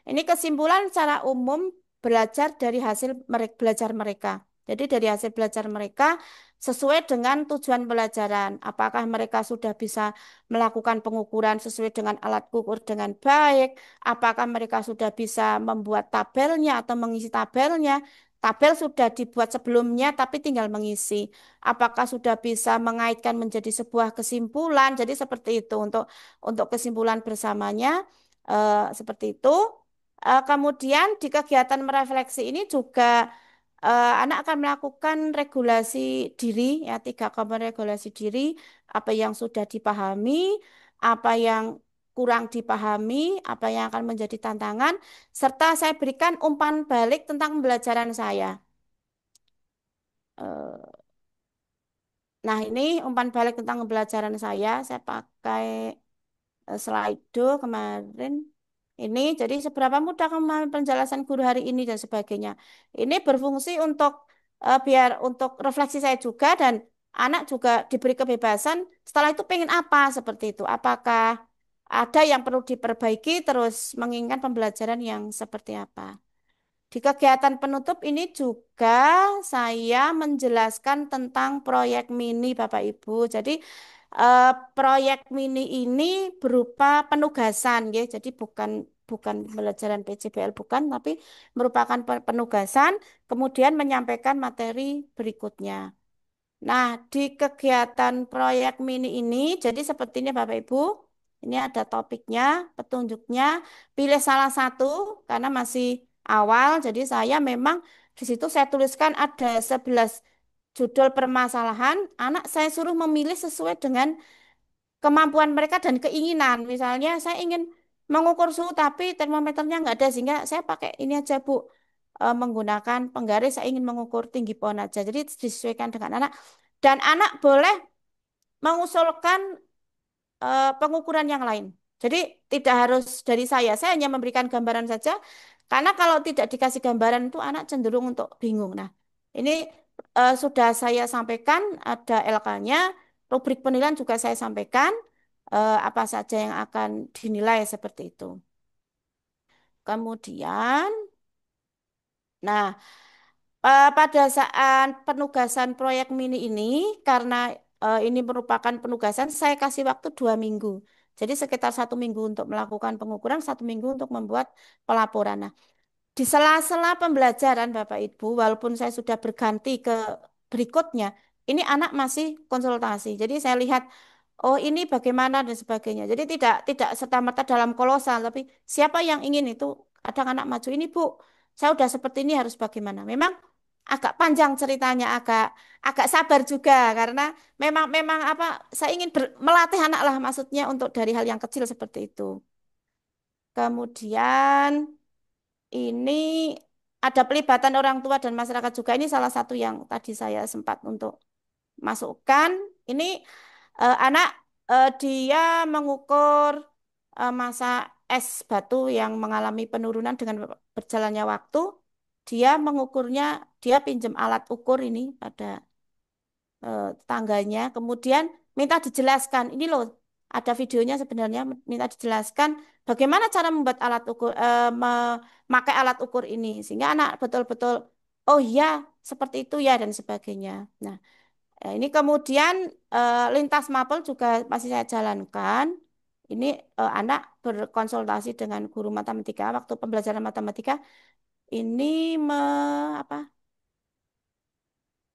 Ini kesimpulan secara umum belajar dari hasil belajar mereka. Jadi dari hasil belajar mereka sesuai dengan tujuan pelajaran. Apakah mereka sudah bisa melakukan pengukuran sesuai dengan alat ukur dengan baik? Apakah mereka sudah bisa membuat tabelnya atau mengisi tabelnya? Tabel sudah dibuat sebelumnya tapi tinggal mengisi. Apakah sudah bisa mengaitkan menjadi sebuah kesimpulan? Jadi seperti itu untuk kesimpulan bersamanya seperti itu. Kemudian di kegiatan merefleksi ini juga anak akan melakukan regulasi diri ya 3 komponen regulasi diri, apa yang sudah dipahami, apa yang kurang dipahami, apa yang akan menjadi tantangan, serta saya berikan umpan balik tentang pembelajaran saya. Eh, Nah, ini umpan balik tentang pembelajaran saya pakai Slido kemarin. Ini jadi seberapa mudah kamu memahami penjelasan guru hari ini dan sebagainya. Ini berfungsi untuk biar untuk refleksi saya juga dan anak juga diberi kebebasan. Setelah itu pengen apa seperti itu? Apakah ada yang perlu diperbaiki terus menginginkan pembelajaran yang seperti apa? Di kegiatan penutup ini juga saya menjelaskan tentang proyek mini Bapak Ibu. Jadi proyek mini ini berupa penugasan ya. Jadi bukan bukan pembelajaran PJBL bukan, tapi merupakan penugasan kemudian menyampaikan materi berikutnya. Nah, di kegiatan proyek mini ini, jadi seperti ini Bapak Ibu, ini ada topiknya, petunjuknya, pilih salah satu karena masih awal, jadi saya memang di situ saya tuliskan ada 11 judul permasalahan, anak saya suruh memilih sesuai dengan kemampuan mereka dan keinginan. Misalnya saya ingin mengukur suhu tapi termometernya nggak ada sehingga saya pakai ini aja Bu. Menggunakan penggaris saya ingin mengukur tinggi pohon aja. Jadi disesuaikan dengan anak dan anak boleh mengusulkan pengukuran yang lain. Jadi tidak harus dari saya hanya memberikan gambaran saja karena kalau tidak dikasih gambaran itu anak cenderung untuk bingung. Nah, ini sudah saya sampaikan ada LK-nya, rubrik penilaian juga saya sampaikan apa saja yang akan dinilai seperti itu. Kemudian, nah pada saat penugasan proyek mini ini, karena ini merupakan penugasan, saya kasih waktu 2 minggu. Jadi sekitar 1 minggu untuk melakukan pengukuran, 1 minggu untuk membuat pelaporan. Nah, di sela-sela pembelajaran Bapak Ibu, walaupun saya sudah berganti ke berikutnya, ini anak masih konsultasi. Jadi saya lihat, oh ini bagaimana dan sebagainya. Jadi tidak tidak serta-merta dalam kolosal, tapi siapa yang ingin itu, kadang anak maju ini Bu, saya udah seperti ini harus bagaimana. Memang agak panjang ceritanya, agak agak sabar juga karena memang memang apa, saya ingin melatih anak lah maksudnya untuk dari hal yang kecil seperti itu. Kemudian ini ada pelibatan orang tua dan masyarakat juga. Ini salah satu yang tadi saya sempat untuk masukkan. Ini anak dia mengukur massa es batu yang mengalami penurunan dengan berjalannya waktu. Dia mengukurnya, dia pinjam alat ukur ini pada tetangganya, kemudian minta dijelaskan. Ini loh, ada videonya sebenarnya minta dijelaskan bagaimana cara membuat alat ukur, memakai alat ukur ini sehingga anak betul-betul oh iya seperti itu ya dan sebagainya. Nah, ini kemudian lintas mapel juga masih saya jalankan. Ini anak berkonsultasi dengan guru matematika waktu pembelajaran matematika ini apa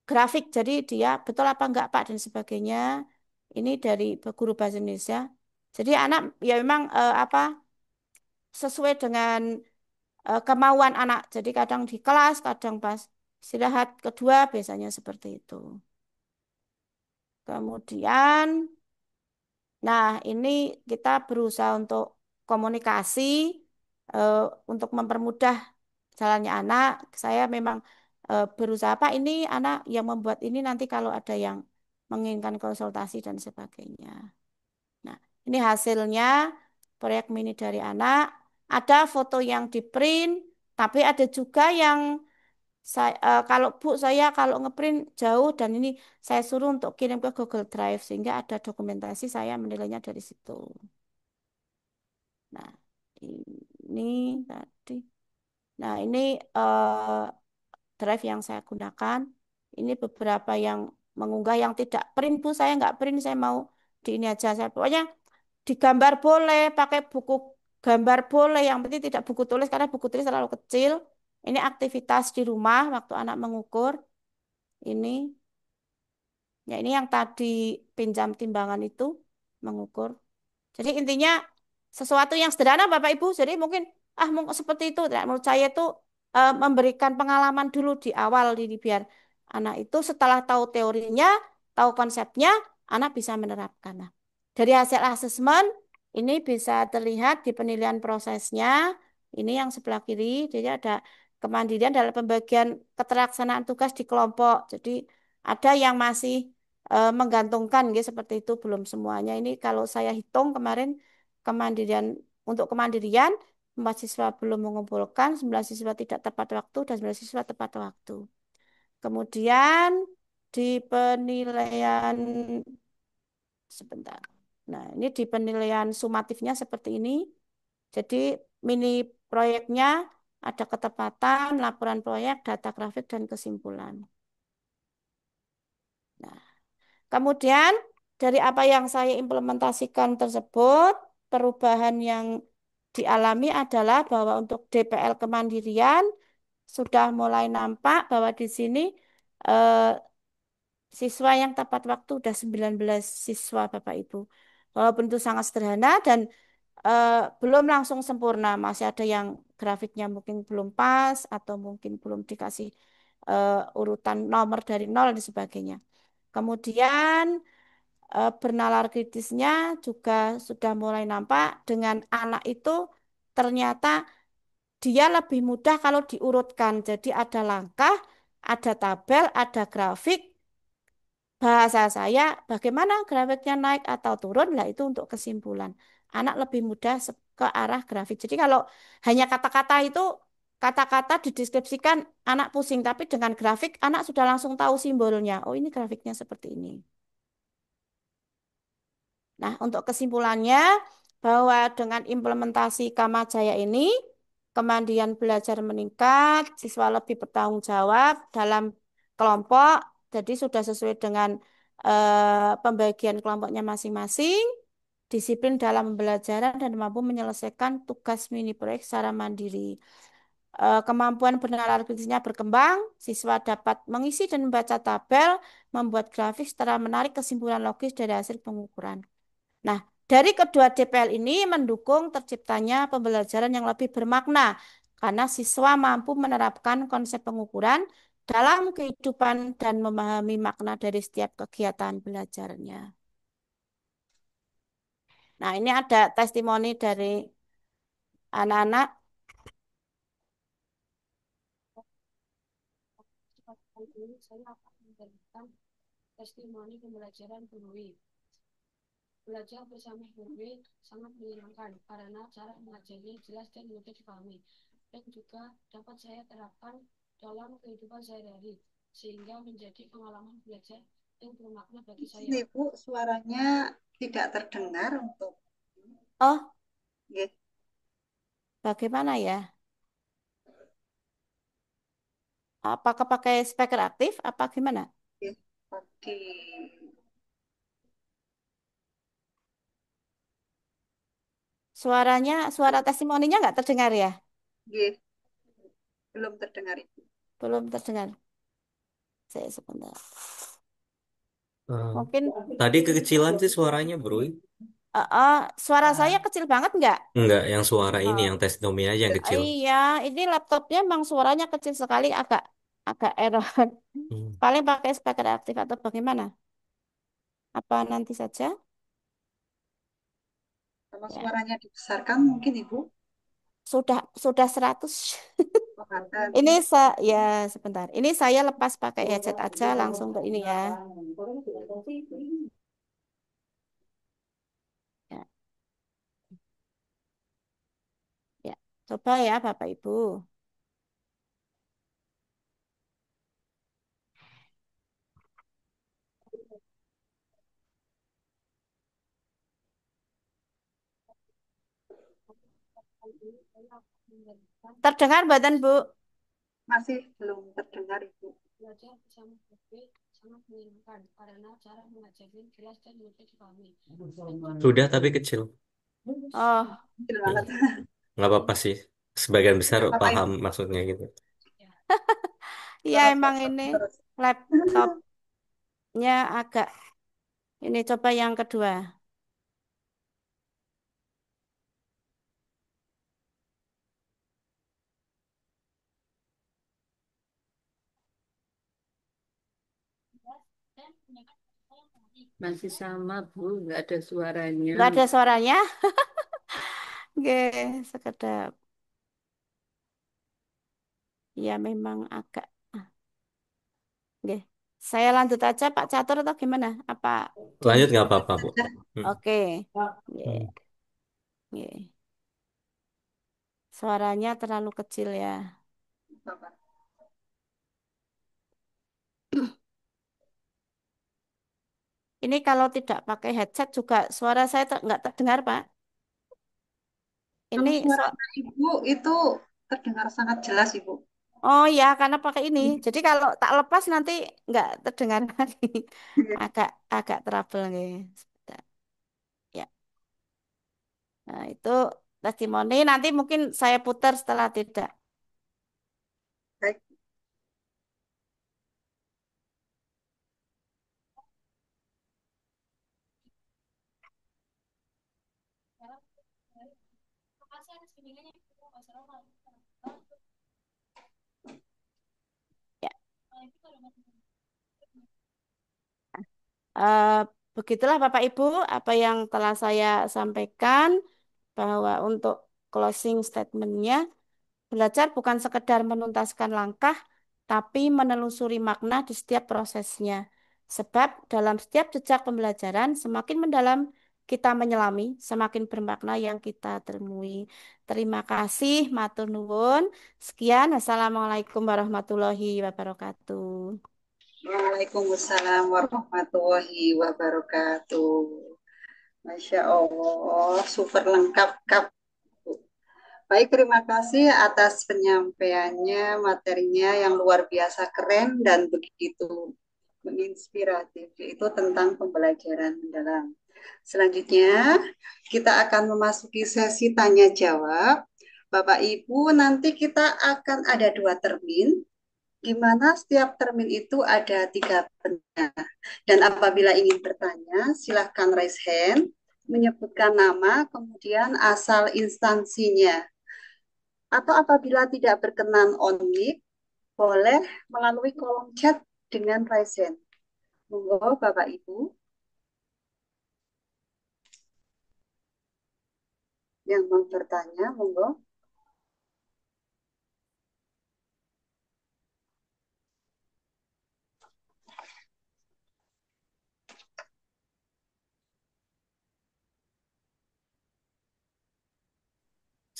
grafik. Jadi dia betul apa enggak Pak dan sebagainya. Ini dari guru bahasa Indonesia. Jadi anak ya memang apa sesuai dengan kemauan anak. Jadi kadang di kelas, kadang pas istirahat kedua biasanya seperti itu. Kemudian, nah ini kita berusaha untuk komunikasi eh, untuk mempermudah jalannya anak. Saya memang berusaha Pak ini anak yang membuat ini nanti kalau ada yang menginginkan konsultasi dan sebagainya. Nah, ini hasilnya proyek mini dari anak. Ada foto yang di print, tapi ada juga yang saya kalau Bu saya kalau ngeprint jauh dan ini saya suruh untuk kirim ke Google Drive sehingga ada dokumentasi saya menilainya dari situ. Nah, ini tadi. Nah, ini drive yang saya gunakan. Ini beberapa yang mengunggah yang tidak print Bu, saya nggak print, saya mau di ini aja. Saya pokoknya digambar boleh, pakai buku gambar boleh, yang penting tidak buku tulis karena buku tulis terlalu kecil. Ini aktivitas di rumah waktu anak mengukur. Ini, ya ini yang tadi pinjam timbangan itu mengukur. Jadi intinya sesuatu yang sederhana Bapak Ibu. Jadi mungkin mungkin seperti itu. Nah, menurut saya itu memberikan pengalaman dulu di awal ini biar anak itu setelah tahu teorinya, tahu konsepnya, anak bisa menerapkan. Nah, dari hasil asesmen ini bisa terlihat di penilaian prosesnya. Ini yang sebelah kiri. Jadi ada kemandirian dalam pembagian keterlaksanaan tugas di kelompok. Jadi ada yang masih menggantungkan gitu seperti itu belum semuanya. Ini kalau saya hitung kemarin kemandirian untuk kemandirian 4 siswa belum mengumpulkan, 9 siswa tidak tepat waktu dan 9 siswa tepat waktu. Kemudian di penilaian sebentar. Nah, ini di penilaian sumatifnya seperti ini. Jadi mini proyeknya ada ketepatan, laporan proyek, data grafik dan kesimpulan. Nah, kemudian dari apa yang saya implementasikan tersebut, perubahan yang dialami adalah bahwa untuk DPL kemandirian sudah mulai nampak bahwa di sini eh, siswa yang tepat waktu sudah 19 siswa Bapak Ibu. Walaupun itu sangat sederhana dan belum langsung sempurna, masih ada yang grafiknya mungkin belum pas atau mungkin belum dikasih urutan nomor dari nol dan sebagainya. Kemudian bernalar kritisnya juga sudah mulai nampak dengan anak itu ternyata dia lebih mudah kalau diurutkan. Jadi ada langkah, ada tabel, ada grafik. Bahasa saya, bagaimana grafiknya naik atau turun, lah itu untuk kesimpulan. Anak lebih mudah ke arah grafik. Jadi kalau hanya kata-kata itu, kata-kata dideskripsikan, anak pusing. Tapi dengan grafik, anak sudah langsung tahu simbolnya. Oh ini grafiknya seperti ini. Nah, untuk kesimpulannya bahwa dengan implementasi Kamajaya ini, kemandirian belajar meningkat, siswa lebih bertanggung jawab dalam kelompok, jadi sudah sesuai dengan pembagian kelompoknya masing-masing, disiplin dalam pembelajaran dan mampu menyelesaikan tugas mini proyek secara mandiri. Kemampuan bernalar kritisnya berkembang, siswa dapat mengisi dan membaca tabel, membuat grafis secara menarik kesimpulan logis dari hasil pengukuran. Nah, dari kedua DPL ini mendukung terciptanya pembelajaran yang lebih bermakna karena siswa mampu menerapkan konsep pengukuran dalam kehidupan dan memahami makna dari setiap kegiatan belajarnya. Nah, ini ada testimoni dari anak-anak. Saya akan memberikan testimoni pembelajaran Gurui. Belajar bersama guru sangat menyenangkan karena cara mengajarnya jelas dan mudah dipahami dan juga dapat saya terapkan dalam kehidupan sehari-hari sehingga menjadi pengalaman belajar Di sini Bu, suaranya tidak terdengar untuk. Oh, Nggih, bagaimana ya? Apakah pakai speaker aktif? Apa gimana? nggih. Di, Suara testimoninya nggak terdengar ya? nggih, belum terdengar Ibu. Belum terdengar. Saya sebentar. Eh, Mungkin tadi kekecilan sih suaranya, Bro. suara saya kecil banget nggak? Enggak, yang suara ini, Oh, yang testimoni aja yang kecil. iya, ini laptopnya emang suaranya kecil sekali, agak agak error. Hmm. Paling pakai speaker aktif atau bagaimana? Apa nanti saja? Kalau Ya, suaranya dibesarkan mungkin Ibu. sudah 100. Oh, ada. Ini ya sebentar. Ini saya lepas pakai headset aja langsung ke ini ya. Ya, ya. Coba ya Bapak Ibu. Terdengar badan Bu? Masih belum terdengar Ibu. Sudah, tapi kecil. Oh, Kecil Hmm. banget. Nggak apa-apa sih. Sebagian besar Bapak paham Ibu maksudnya gitu. iya terus emang ini terus. laptopnya agak ini coba yang kedua. Masih sama, Bu, nggak ada suaranya. Nggak ada suaranya? Oke, sekedap. Ya memang agak. Oke. Saya lanjut aja Pak Catur atau gimana? Apa? Lanjut nggak apa-apa, Bu. Hmm. Oke. Hmm. Oke. Oke. Suaranya terlalu kecil ya. Bapak. Ini kalau tidak pakai headset juga suara saya nggak terdengar, Pak. Kalau Ini suaranya Ibu itu terdengar sangat jelas Ibu. oh ya, karena pakai ini. Jadi kalau tak lepas nanti nggak terdengar lagi. Iya. Agak agak trouble nih. Sebentar. Ya. Nah, itu testimoni. Nanti mungkin saya putar setelah tidak. Baik. Ya. Eh, Begitulah Bapak Ibu apa yang telah saya sampaikan bahwa untuk closing statementnya belajar bukan sekedar menuntaskan langkah, tapi menelusuri makna di setiap prosesnya. Sebab dalam setiap jejak pembelajaran, semakin mendalam kita menyelami, semakin bermakna yang kita temui. Terima kasih, matur nuwun. Sekian, Assalamualaikum warahmatullahi wabarakatuh. Waalaikumsalam warahmatullahi wabarakatuh. Masya Allah, super lengkap, Kak. Baik, terima kasih atas penyampaiannya, materinya yang luar biasa keren dan begitu menginspiratif, yaitu tentang pembelajaran mendalam. Selanjutnya, kita akan memasuki sesi tanya jawab. Bapak Ibu, nanti kita akan ada dua termin, di mana setiap termin itu ada tiga penanya. Dan apabila ingin bertanya, silahkan raise hand, menyebutkan nama, kemudian asal instansinya. Atau apabila tidak berkenan on mic, boleh melalui kolom chat dengan raise hand. Monggo Bapak Ibu yang mau bertanya, monggo.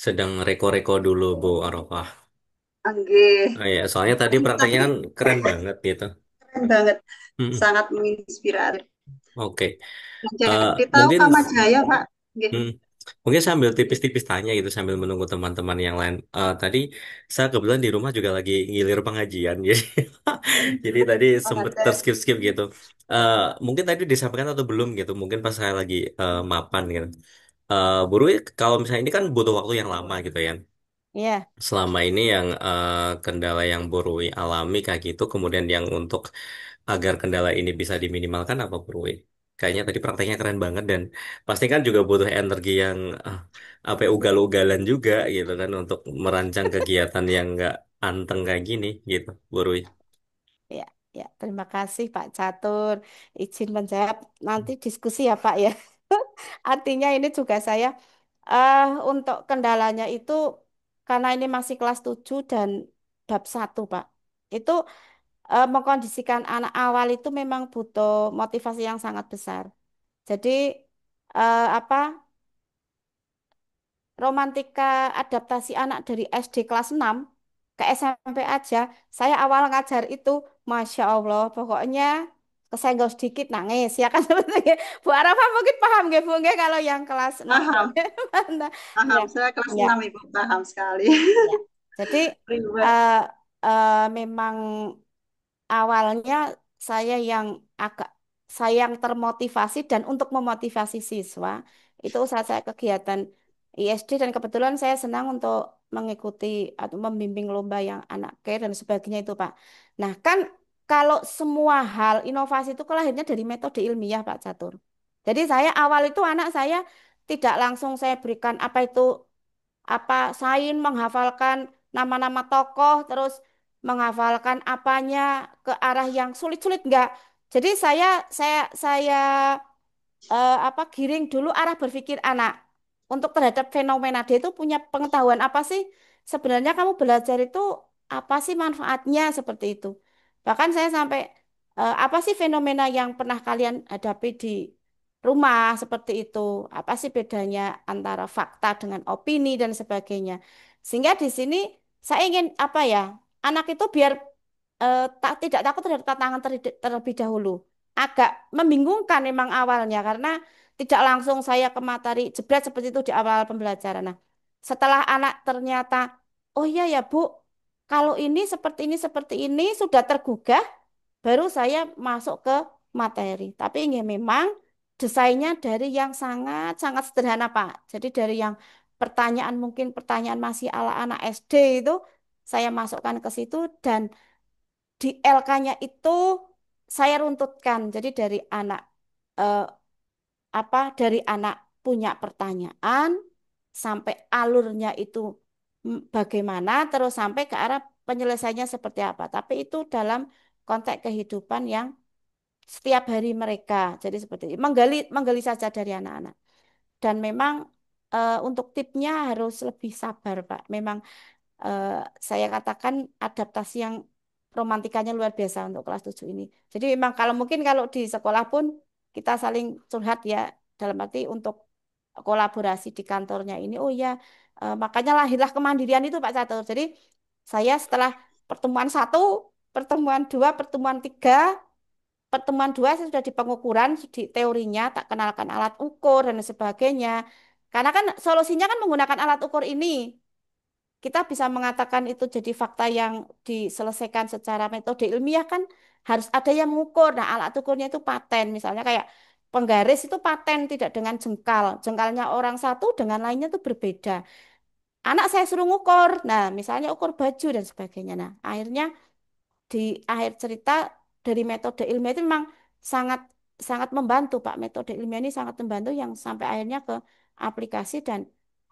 Sedang reko-reko dulu, Bu Arafah. Angge, Oh ya, soalnya tadi prakteknya kan keren banget gitu. keren banget, Mm-mm. sangat menginspirasi. Oke. Eh, Jadi tahu mungkin Kama Jaya, Pak. Nggih. mm, mungkin sambil tipis-tipis tanya gitu sambil menunggu teman-teman yang lain. Tadi saya kebetulan di rumah juga lagi ngilir pengajian, jadi tadi Oh, sempet ada. terskip-skip gitu. Eh, Mungkin tadi disampaikan atau belum gitu. Mungkin pas saya lagi mapan gitu. Bu Rui, kalau misalnya ini kan butuh waktu yang lama gitu ya. Iya. Selama ini yang kendala yang Bu Rui alami kayak gitu, kemudian yang untuk agar kendala ini bisa diminimalkan apa Bu Rui? Kayaknya tadi prakteknya keren banget dan pasti kan juga butuh energi yang apa ya, ugal-ugalan juga gitu kan untuk merancang kegiatan yang nggak anteng kayak gini gitu, Bu Rui. Ya, ya, terima kasih Pak Catur. Izin menjawab nanti diskusi ya Pak ya. Artinya ini juga saya untuk kendalanya itu karena ini masih kelas 7 dan bab 1 Pak. Itu mengkondisikan anak awal itu memang butuh motivasi yang sangat besar. Jadi apa romantika adaptasi anak dari SD kelas 6 ke SMP aja, saya awal ngajar itu, Masya Allah, pokoknya kesenggol sedikit nangis, ya kan seperti itu. Bu Arafah mungkin paham nggih, Bu, nggih, kalau yang kelas 6 Paham, bagaimana? Ya, paham. Saya kelas ya, 6 Ibu, paham sekali. ya. Jadi Ribet. eh, memang awalnya saya yang agak saya yang termotivasi dan untuk memotivasi siswa itu saat saya kegiatan ISD dan kebetulan saya senang untuk mengikuti atau membimbing lomba yang anak care dan sebagainya itu Pak. Nah kan kalau semua hal inovasi itu lahirnya dari metode ilmiah Pak Catur. Jadi saya awal itu anak saya tidak langsung saya berikan apa itu apa sain menghafalkan nama-nama tokoh terus menghafalkan apanya ke arah yang sulit-sulit enggak. Jadi saya apa giring dulu arah berpikir anak untuk terhadap fenomena dia itu punya pengetahuan apa sih sebenarnya kamu belajar itu apa sih manfaatnya seperti itu. Bahkan saya sampai apa sih fenomena yang pernah kalian hadapi di rumah seperti itu? Apa sih bedanya antara fakta dengan opini dan sebagainya. Sehingga di sini saya ingin apa ya anak itu biar tidak takut terhadap tantangan terlebih dahulu agak membingungkan memang awalnya karena tidak langsung saya ke materi jebret seperti itu di awal pembelajaran. Nah, setelah anak ternyata, oh iya ya Bu, kalau ini seperti ini sudah tergugah, baru saya masuk ke materi. Tapi ini memang desainnya dari yang sangat-sangat sederhana Pak. Jadi dari yang pertanyaan mungkin pertanyaan masih ala anak SD itu saya masukkan ke situ dan di LK-nya itu saya runtutkan. Jadi dari anak eh, dari anak punya pertanyaan sampai alurnya itu bagaimana terus sampai ke arah penyelesaiannya seperti apa. Tapi itu dalam konteks kehidupan yang setiap hari mereka. Jadi seperti itu. Menggali menggali saja dari anak-anak. Dan memang untuk tipnya harus lebih sabar, Pak. Memang eh, saya katakan adaptasi yang romantikanya luar biasa untuk kelas 7 ini. Jadi memang kalau mungkin kalau di sekolah pun kita saling curhat ya dalam arti untuk kolaborasi di kantornya ini. Oh ya, makanya lahirlah kemandirian itu Pak Catur. Jadi saya setelah pertemuan 1, pertemuan 2, pertemuan 3, pertemuan 2 saya sudah di pengukuran di teorinya tak kenalkan alat ukur dan sebagainya. Karena kan solusinya kan menggunakan alat ukur ini kita bisa mengatakan itu jadi fakta yang diselesaikan secara metode ilmiah kan harus ada yang mengukur. Nah, alat ukurnya itu paten. Misalnya kayak penggaris itu paten tidak dengan jengkal. Jengkalnya orang satu dengan lainnya itu berbeda. Anak saya suruh ngukur. Nah, misalnya ukur baju dan sebagainya. Nah, akhirnya di akhir cerita dari metode ilmiah itu memang sangat sangat membantu, Pak. Metode ilmiah ini sangat membantu yang sampai akhirnya ke aplikasi dan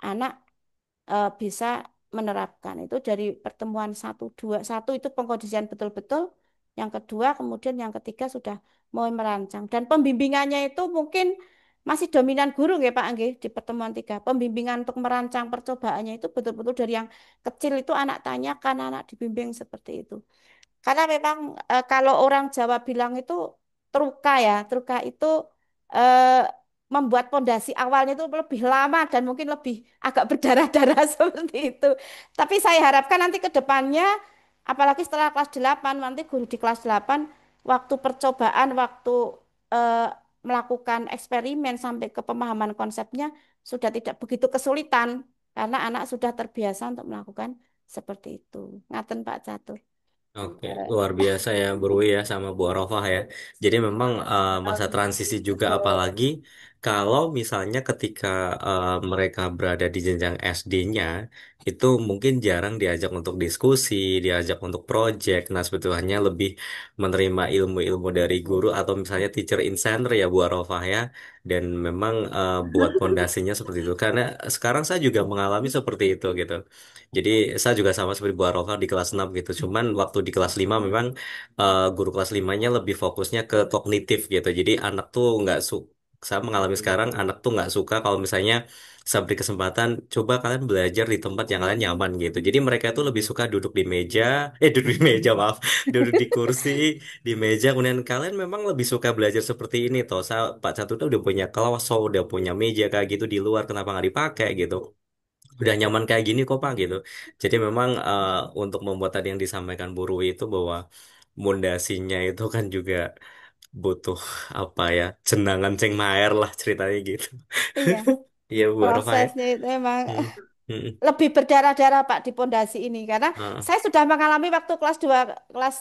anak bisa menerapkan itu dari pertemuan 1, 2, 1 itu pengkondisian betul-betul yang kedua kemudian yang ketiga sudah mulai merancang dan pembimbingannya itu mungkin masih dominan guru ya Pak Anggi di pertemuan 3 pembimbingan untuk merancang percobaannya itu betul-betul dari yang kecil itu anak tanyakan anak dibimbing seperti itu karena memang kalau orang Jawa bilang itu truka ya, truka itu eh, membuat pondasi awalnya itu lebih lama dan mungkin lebih agak berdarah-darah seperti itu. Tapi saya harapkan nanti ke depannya, apalagi setelah kelas 8 nanti guru di kelas 8 waktu percobaan, waktu eh, melakukan eksperimen sampai ke pemahaman konsepnya sudah tidak begitu kesulitan karena anak sudah terbiasa untuk melakukan seperti itu. Ngaten Pak Catur. Oke, Eh, luar biasa ya Bu Rui ya sama Bu Arofah ya. Jadi memang masa transisi juga apalagi kalau misalnya ketika mereka berada di jenjang SD-nya itu mungkin jarang diajak untuk diskusi, diajak untuk project. Nah, sebetulnya lebih menerima ilmu-ilmu dari guru atau misalnya teacher in center ya Bu Arofah ya. Dan memang buat pondasinya seperti itu. Karena sekarang saya juga mengalami seperti itu gitu. Jadi saya juga sama seperti Bu Arofah di kelas 6 gitu. Cuman waktu di kelas 5 memang guru kelas 5-nya lebih fokusnya ke kognitif gitu. Jadi anak tuh nggak suka, saya mengalami sekarang anak tuh nggak suka kalau misalnya saya beri kesempatan coba kalian belajar di tempat yang kalian nyaman gitu. Jadi mereka tuh lebih suka duduk di meja, duduk di meja maaf, duduk di kursi, di meja. Kemudian kalian memang lebih suka belajar seperti ini toh. Saya Pak Catur tuh udah punya kelas, udah punya meja kayak gitu di luar, kenapa nggak dipakai gitu? Udah nyaman kayak gini kok Pak gitu. Jadi memang untuk membuat tadi yang disampaikan Bu Rui itu bahwa mondasinya itu kan juga butuh apa ya jenangan ceng maer lah ceritanya gitu. iya, Iya Bu Arofah ya. prosesnya itu memang Hmm. Hmm. lebih berdarah-darah Pak di pondasi ini karena Ah. saya sudah mengalami waktu kelas 2 kelas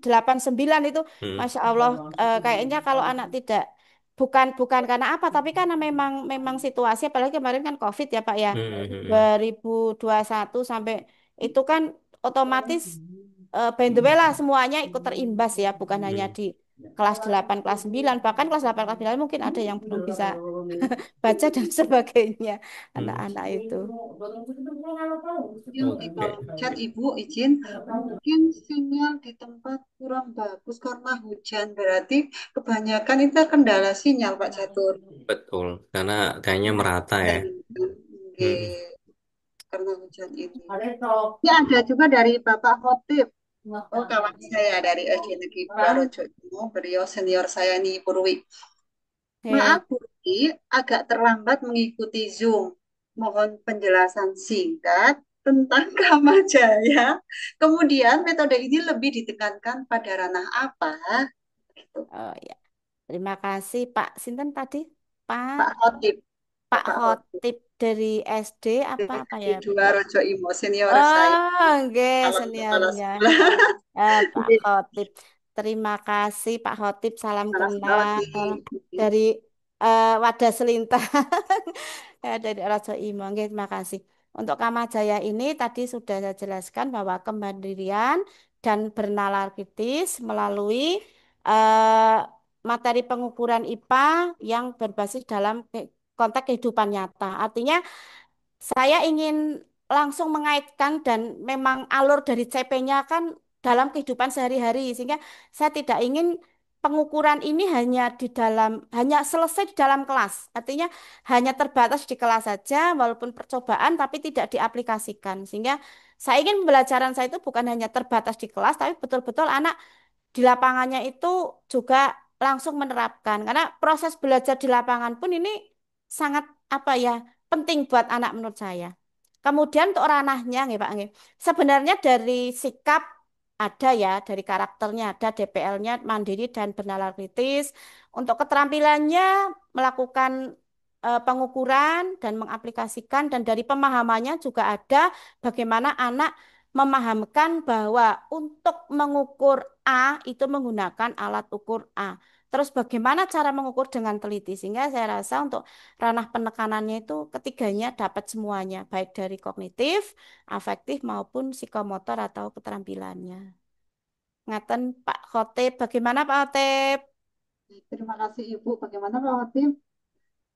8 9 itu Hmm. Masya Allah kayaknya kalau anak tidak bukan bukan karena apa tapi karena memang memang situasi apalagi kemarin kan COVID ya Pak ya Hmm. Hmm. 2021 sampai itu kan otomatis by the way lah semuanya ikut terimbas ya bukan hanya Hmm. di kelas 8 kelas 9 bahkan kelas 8 kelas 9 mungkin ada yang belum bisa baca dan sebagainya Hmm. anak-anak itu. Yang di Oke. kolom chat Ibu izin, mungkin sinyal di tempat kurang bagus karena hujan. Berarti kebanyakan itu kendala sinyal Pak Catur. Betul. Karena kayaknya merata ya. Dan Hmm. karena hujan ini. Ini ada juga dari Bapak Khotib. Oh, kawan saya dari SD Negeri 2 Rojo Imo, beliau senior saya nih, Purwi. Ya, Maaf, Purwi, agak terlambat mengikuti Zoom. Mohon penjelasan singkat tentang Kama Jaya. Kemudian metode ini lebih ditekankan pada ranah apa? Gitu. oh ya. Terima kasih Pak Sinten tadi, Pak Pak Khotib, Pak Bapak Khotib. Khotib dari SD apa apa ya Negeri 2 Pak? Rojo Imo, senior saya, Oh, enggak calon kepala seniornya. sekolah. Pak Khotib. Terima kasih Pak Khotib. Salam Terima kenal kasih. dari Wadah Selintang. Ya, dari Raja Imo. Oke, terima kasih. Untuk Kamajaya ini tadi sudah saya jelaskan bahwa kemandirian dan bernalar kritis melalui eh, materi pengukuran IPA yang berbasis dalam konteks kehidupan nyata. Artinya saya ingin langsung mengaitkan dan memang alur dari CP-nya kan dalam kehidupan sehari-hari sehingga saya tidak ingin pengukuran ini hanya selesai di dalam kelas. Artinya hanya terbatas di kelas saja walaupun percobaan tapi tidak diaplikasikan. Sehingga saya ingin pembelajaran saya itu bukan hanya terbatas di kelas tapi betul-betul anak di lapangannya itu juga langsung menerapkan karena proses belajar di lapangan pun ini sangat apa ya penting buat anak menurut saya. Kemudian untuk ranahnya nggih Pak nggih. Sebenarnya dari sikap ada ya, dari karakternya ada DPL-nya mandiri dan bernalar kritis. Untuk keterampilannya melakukan pengukuran dan mengaplikasikan dan dari pemahamannya juga ada bagaimana anak memahamkan bahwa untuk mengukur A itu menggunakan alat ukur A. Terus bagaimana cara mengukur dengan teliti sehingga saya rasa untuk ranah penekanannya itu ketiganya dapat semuanya, baik dari kognitif, afektif maupun psikomotor atau keterampilannya. Ngaten Pak Khotib, bagaimana Pak Khotib? Terima kasih Ibu. Bagaimana Pak Khotib?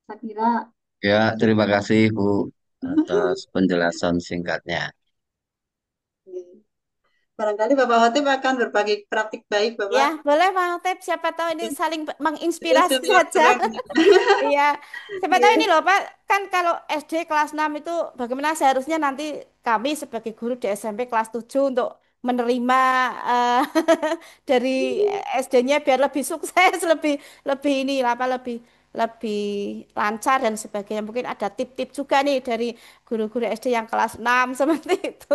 Saya kira Ya, terima kasih Bu atas penjelasan singkatnya. barangkali Bapak Khotib akan berbagi praktik baik Ya, Bapak. boleh Pak Khotib, siapa tahu ini saling Saya menginspirasi senior saja. juga. Iya, siapa tahu ini loh Pak, kan kalau SD kelas 6 itu bagaimana seharusnya nanti kami sebagai guru di SMP kelas 7 untuk menerima eh, dari SD-nya biar lebih sukses, lebih lebih ini apa lebih lebih lancar dan sebagainya. Mungkin ada tip-tip juga nih dari guru-guru SD yang kelas 6 seperti itu.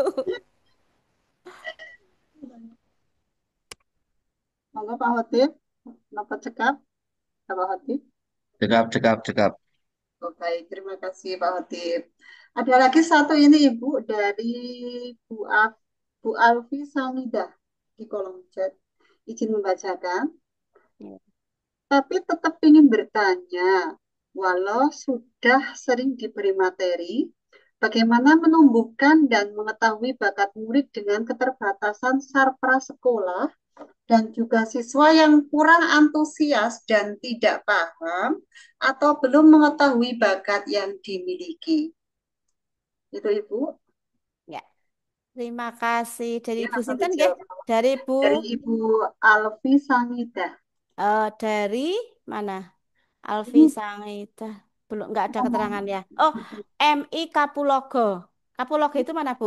Monggo Pak Hotip, Bapak cekap, Pak Hotip. Cekap, cekap, cekap. Oh, baik, terima kasih Pak Hotip. Ada lagi satu ini Ibu dari Bu, Bu Alfi Samidah di kolom chat. Izin membacakan, Ya. tapi tetap ingin bertanya, walau sudah sering diberi materi, bagaimana menumbuhkan dan mengetahui bakat murid dengan keterbatasan sarpra sekolah dan juga siswa yang kurang antusias dan tidak paham atau belum mengetahui bakat yang dimiliki. Itu Ibu. Ya, terima kasih dari Ya, Ibu langsung Sinten nggih? dijawab. Dari Bu Dari Ibu Alfi Sangidah. dari mana? Alfi Ini Sangita. Belum nggak ada keterangan ya. Oh, MI Kapulogo. Kapulogo itu mana, Bu?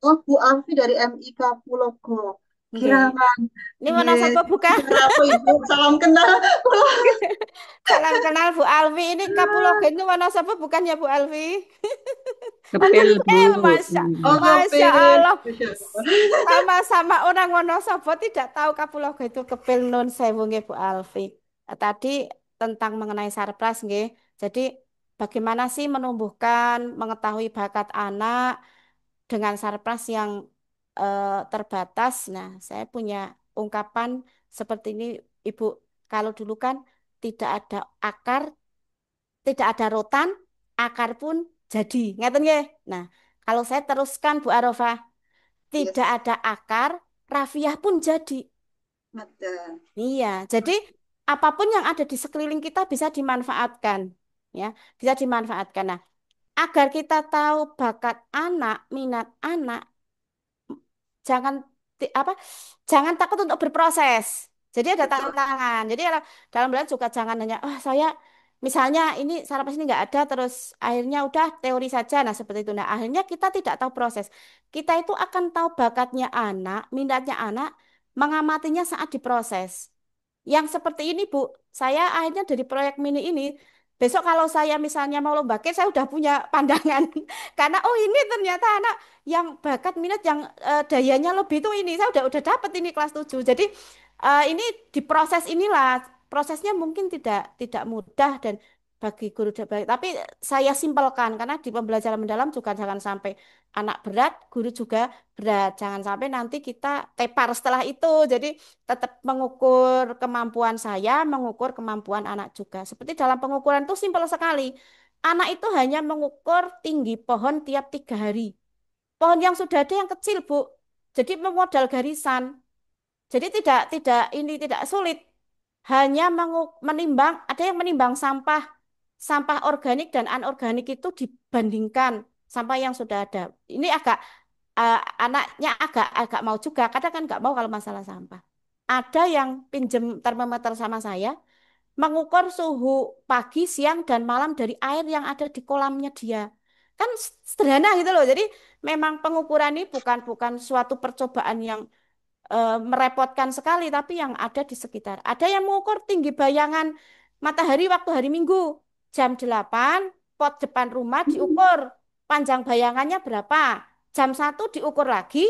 oh Bu Alfi dari MIK Pulogo. Nggih. Kirangan. Ini Nggih, Wonosobo bukan? apa Ibu? Salam kenal. Salam kenal Bu Alfi. Ini Kapulogo itu Wonosobo bukan ya Bu Alfi? Oh, Kepil, Bu. Kepil, Masya, Oh, Masya Ngopil. Allah. Masya Allah. Sama-sama orang Wonosobo tidak tahu Kapulogo itu Kepil Nun Sewu nggih Bu Alfi. Tadi tentang mengenai sarpras nggih. Jadi bagaimana sih menumbuhkan, mengetahui bakat anak dengan sarpras yang terbatas. Nah, saya punya ungkapan seperti ini, Ibu. Kalau dulu kan tidak ada akar, tidak ada rotan, akar pun jadi. Ngeten nggih? Nah, kalau saya teruskan Bu Arofah, tidak Yes, ada akar, rafiah pun jadi. betul. Iya, jadi apapun yang ada di sekeliling kita bisa dimanfaatkan, ya, bisa dimanfaatkan. Nah, agar kita tahu bakat anak, minat anak, jangan apa, jangan takut untuk berproses. Jadi ada Betul. tantangan. Jadi dalam bulan juga jangan hanya, saya misalnya ini sarapan ini nggak ada, terus akhirnya udah teori saja. Nah seperti itu. Nah akhirnya kita tidak tahu proses. Kita itu akan tahu bakatnya anak, minatnya anak, mengamatinya saat diproses. Yang seperti ini, Bu, saya akhirnya dari proyek mini ini, besok kalau saya misalnya mau lomba cake, saya udah punya pandangan. Karena, oh ini ternyata anak yang bakat minat, yang dayanya lebih itu ini. Saya udah dapet ini kelas 7. Jadi, ini diproses inilah. Prosesnya mungkin tidak mudah dan bagi guru tapi saya simpelkan karena di pembelajaran mendalam juga jangan sampai anak berat, guru juga berat. Jangan sampai nanti kita tepar setelah itu. Jadi tetap mengukur kemampuan saya, mengukur kemampuan anak juga. Seperti dalam pengukuran itu simpel sekali. Anak itu hanya mengukur tinggi pohon tiap 3 hari. Pohon yang sudah ada yang kecil, Bu. Jadi memodal garisan. Jadi tidak sulit. Hanya menimbang, ada yang menimbang sampah, sampah organik dan anorganik itu dibandingkan sampah yang sudah ada. Ini agak eh, anaknya agak agak mau juga, kadang kan nggak mau kalau masalah sampah. Ada yang pinjem termometer sama saya, mengukur suhu pagi, siang, dan malam dari air yang ada di kolamnya dia. Kan sederhana gitu loh. Jadi memang pengukuran ini bukan suatu percobaan yang merepotkan sekali, tapi yang ada di sekitar. Ada yang mengukur tinggi bayangan matahari waktu hari Minggu. Jam 8 pot depan rumah diukur. Panjang bayangannya berapa? Jam 1 diukur lagi,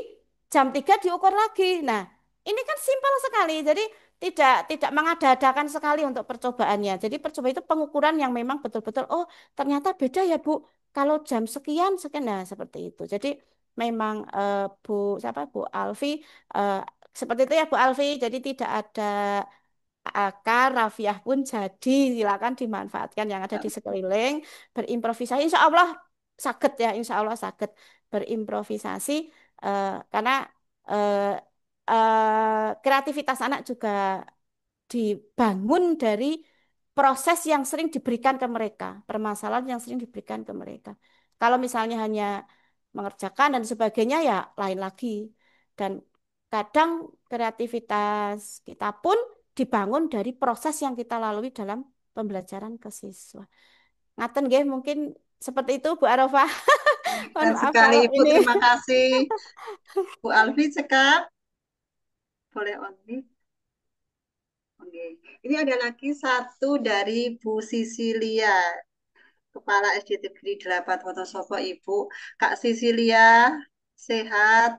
jam 3 diukur lagi. Nah, ini kan simpel sekali. Jadi tidak mengada-adakan sekali untuk percobaannya. Jadi percobaan itu pengukuran yang memang betul-betul, oh ternyata beda ya Bu. Kalau jam sekian, sekian, nah seperti itu. Jadi memang Bu Alfi eh, seperti itu ya Bu Alfi. Jadi tidak ada akar, rafiah pun jadi. Silakan dimanfaatkan yang ada di sekeliling. Berimprovisasi, insya Allah sakit ya, insya Allah sakit berimprovisasi karena eh, kreativitas anak juga dibangun dari proses yang sering diberikan ke mereka, permasalahan yang sering diberikan ke mereka. Kalau misalnya hanya mengerjakan dan sebagainya ya lain lagi. Dan kadang kreativitas kita pun dibangun dari proses yang kita lalui dalam pembelajaran ke siswa. Ngaten nggih, mungkin seperti itu Bu Arofah. Mohon Dan maaf sekali kalau Ibu, ini. terima kasih. Bu Alfi cekap, boleh on mic? Oke. Ini ada lagi satu dari Bu Sisilia, Kepala SD Negeri 8 Wonosobo, Ibu. Kak Sisilia, sehat.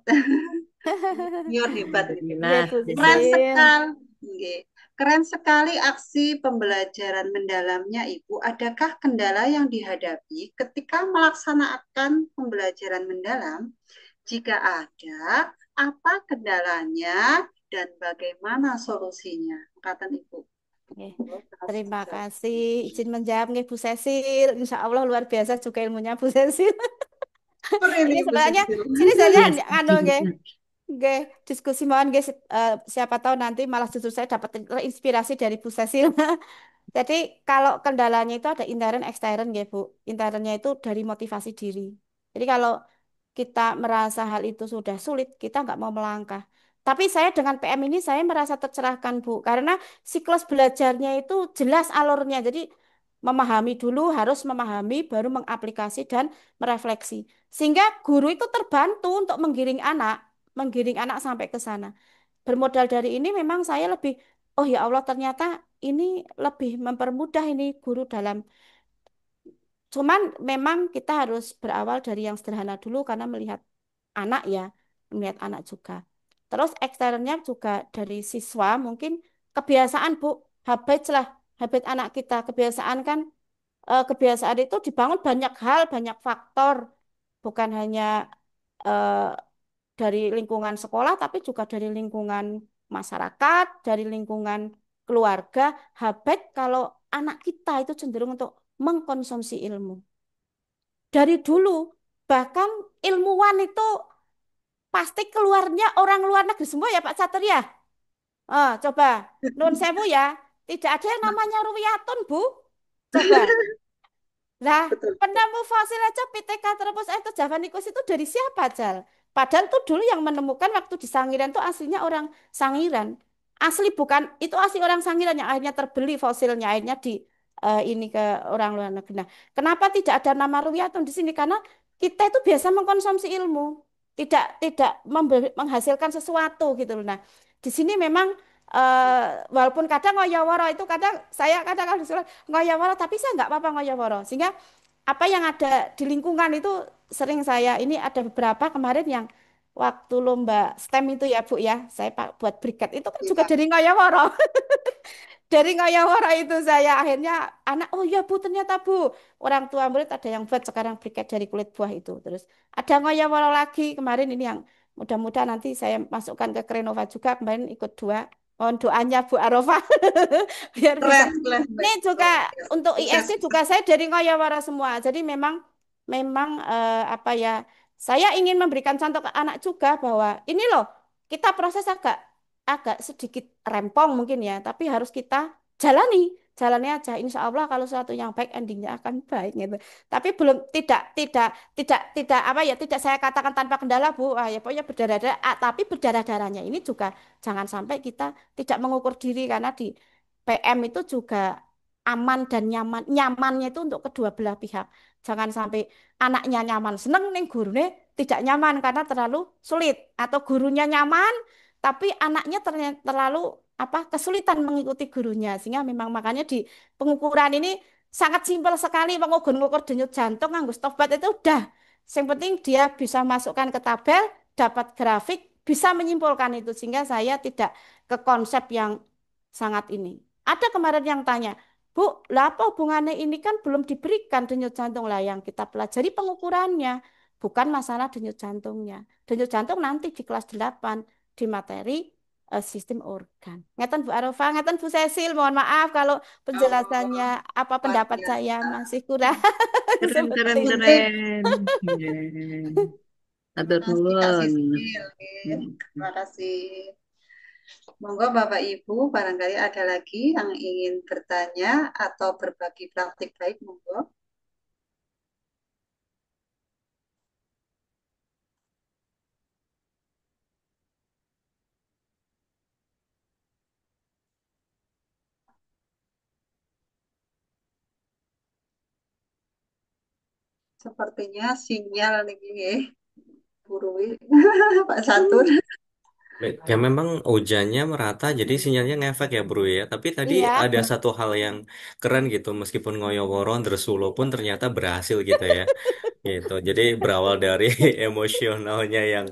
Senior hebat ini. Iya Alhamdulillah, Bu Keren sehat. Sisil. sekali. Ye. Keren sekali aksi pembelajaran mendalamnya, Ibu. Adakah kendala yang dihadapi ketika melaksanakan pembelajaran mendalam? Jika ada, apa kendalanya dan bagaimana solusinya? Kata Ibu. Oke. Oh, Terima terima kasih. Izin menjawab nggih Bu Cecil. Insya Allah luar biasa juga ilmunya Bu Cecil. kasih, Ini Ibu sebenarnya Sisil. sini saja Yes. anu nggih. Nggih, diskusi mohon nggih siapa tahu nanti malah justru saya dapat terinspirasi dari Bu Cecil. Jadi kalau kendalanya itu ada intern ekstern ya Bu. Internnya itu dari motivasi diri. Jadi kalau kita merasa hal itu sudah sulit, kita nggak mau melangkah. Tapi saya dengan PM ini saya merasa tercerahkan Bu, karena siklus belajarnya itu jelas alurnya. Jadi memahami dulu, harus memahami, baru mengaplikasi dan merefleksi. Sehingga guru itu terbantu untuk menggiring anak sampai ke sana. Bermodal dari ini memang saya lebih, oh ya Allah ternyata ini lebih mempermudah ini guru dalam. Cuman memang kita harus berawal dari yang sederhana dulu karena melihat anak ya, melihat anak juga. Terus eksternnya juga dari siswa mungkin kebiasaan Bu, habit lah, habit anak kita, kebiasaan kan kebiasaan itu dibangun banyak hal, banyak faktor, bukan hanya eh, dari lingkungan sekolah, tapi juga dari lingkungan masyarakat, dari lingkungan keluarga. Habit kalau anak kita itu cenderung untuk mengkonsumsi ilmu. Dari dulu, bahkan ilmuwan itu pasti keluarnya orang luar negeri semua ya Pak Catur ya. Coba, Nun Sewu ya, tidak ada yang namanya Ruwiyatun Bu. Coba. Nah, Betul. penemu fosil aja Pithecanthropus itu javanicus itu dari siapa, Jal? Padahal tuh dulu yang menemukan waktu di Sangiran tuh aslinya orang Sangiran. Asli bukan, itu asli orang Sangiran yang akhirnya terbeli fosilnya, akhirnya di ini ke orang luar negeri. Nah, kenapa tidak ada nama Ruwiyatun di sini? Karena kita itu biasa mengkonsumsi ilmu, tidak menghasilkan sesuatu gitu loh. Nah, di sini memang walaupun kadang ngoyoworo itu kadang saya kadang harus ngoyoworo tapi saya nggak apa-apa ngoyoworo sehingga apa yang ada di lingkungan itu sering saya ini ada beberapa kemarin yang waktu lomba STEM itu ya Bu ya saya buat briket itu kan juga Iya. dari ngoyoworo dari ngayawara itu saya akhirnya anak oh ya Bu ternyata Bu orang tua murid ada yang buat sekarang briket dari kulit buah itu terus ada ngayawara lagi kemarin ini yang mudah-mudahan nanti saya masukkan ke Krenova juga kemarin ikut dua mohon doanya Bu Arofah biar bisa Keren, keren. ini juga Luar biasa. untuk Sukses. ISC juga saya dari ngayawara semua jadi memang memang apa ya saya ingin memberikan contoh ke anak juga bahwa ini loh kita proses agak agak sedikit rempong mungkin ya, tapi harus kita jalani, jalani aja. Insya Allah kalau sesuatu yang baik endingnya akan baik gitu. Tapi belum tidak apa ya tidak saya katakan tanpa kendala Bu. Ya pokoknya berdarah-darah. Tapi berdarah-darahnya ini juga jangan sampai kita tidak mengukur diri karena di PM itu juga aman dan nyaman. Nyamannya itu untuk kedua belah pihak. Jangan sampai anaknya nyaman seneng nih gurunya tidak nyaman karena terlalu sulit atau gurunya nyaman tapi anaknya ternyata terlalu apa kesulitan mengikuti gurunya sehingga memang makanya di pengukuran ini sangat simpel sekali mengukur denyut jantung nganggo stopwatch itu udah yang penting dia bisa masukkan ke tabel dapat grafik bisa menyimpulkan itu sehingga saya tidak ke konsep yang sangat ini ada kemarin yang tanya Bu, lah apa hubungannya ini kan belum diberikan denyut jantung lah yang kita pelajari pengukurannya bukan masalah denyut jantungnya denyut jantung nanti di kelas 8 di materi sistem organ. Ngeten Bu Arofah, ngeten Bu Cecil, mohon maaf kalau Oh, penjelasannya apa luar pendapat saya biasa. masih kurang Keren, seperti keren, itu. Sip. keren. Yeah. Terima Atur kasih Kak nuwun. Sisil. Terima kasih. Monggo Bapak Ibu, barangkali ada lagi yang ingin bertanya atau berbagi praktik baik, monggo. Sepertinya sinyal nih, Burui, Pak Catur. Ya memang hujannya merata jadi sinyalnya ngefek ya bro ya. Tapi tadi Iya, ada satu hal yang keren gitu meskipun ngoyo-woro Ndresulo pun ternyata berhasil gitu ya. Gitu. Jadi berawal dari emosionalnya yang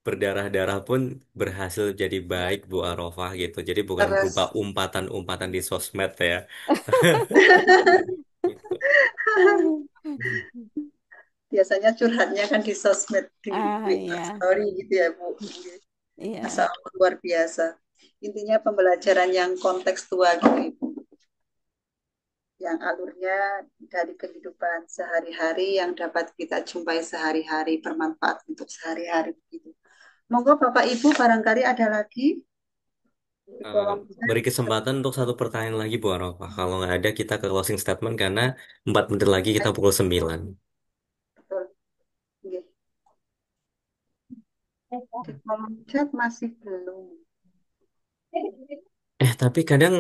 berdarah-darah pun berhasil jadi baik Bu Arofah gitu. Jadi bukan berupa Terus umpatan-umpatan di sosmed ya. Gitu. biasanya curhatnya kan di sosmed, di WA Iya, story gitu ya, Bu. Masya iya. Allah, luar biasa. Intinya pembelajaran yang kontekstual gitu, Ibu. Yang alurnya dari kehidupan sehari-hari yang dapat kita jumpai sehari-hari, bermanfaat untuk sehari-hari begitu. Monggo Bapak Ibu, barangkali ada lagi di Eh, kolom chat. beri kesempatan untuk satu pertanyaan lagi Bu Arofah. Kalau nggak ada kita ke closing statement karena 4 menit lagi kita pukul 9. Betul. Nggih. Di kolom chat masih belum. Tapi kadang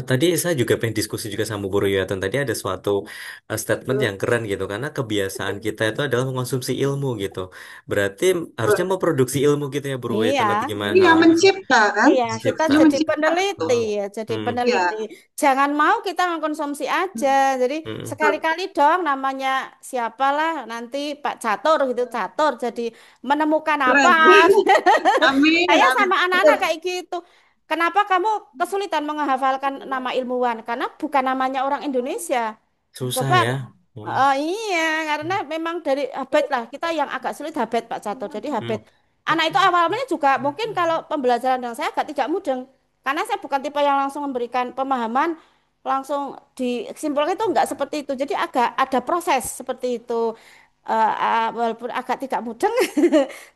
tadi saya juga pengen diskusi juga sama Bu Ruyatun. Tadi ada suatu statement yang keren gitu. Karena kebiasaan kita itu adalah mengkonsumsi ilmu gitu. Berarti harusnya Betul. mau produksi ilmu gitu ya Bu Iya, Ruyatun atau gimana? Iya, mencipta kan? iya, kita Cipta. Dia jadi mencipta peneliti betul. ya, jadi Hmm, peneliti. Ya, Jangan mau kita mengkonsumsi aja. Jadi hmm, betul. sekali-kali dong namanya siapalah nanti Pak Catur gitu, Catur jadi menemukan apa. Keren. Amin, Saya amin. sama anak-anak Betul. kayak gitu. Kenapa kamu kesulitan menghafalkan nama ilmuwan? Karena bukan namanya orang Indonesia. susah Coba, ya. Hmm, oh iya, karena memang dari habit lah. Kita yang agak sulit habit Pak Catur. Jadi habit. hmm, Anak itu awalnya juga mungkin kalau pembelajaran dengan saya agak tidak mudeng. Karena saya bukan tipe yang langsung memberikan pemahaman, langsung disimpulkan itu enggak seperti itu. Jadi agak ada proses seperti itu. Walaupun agak tidak mudeng,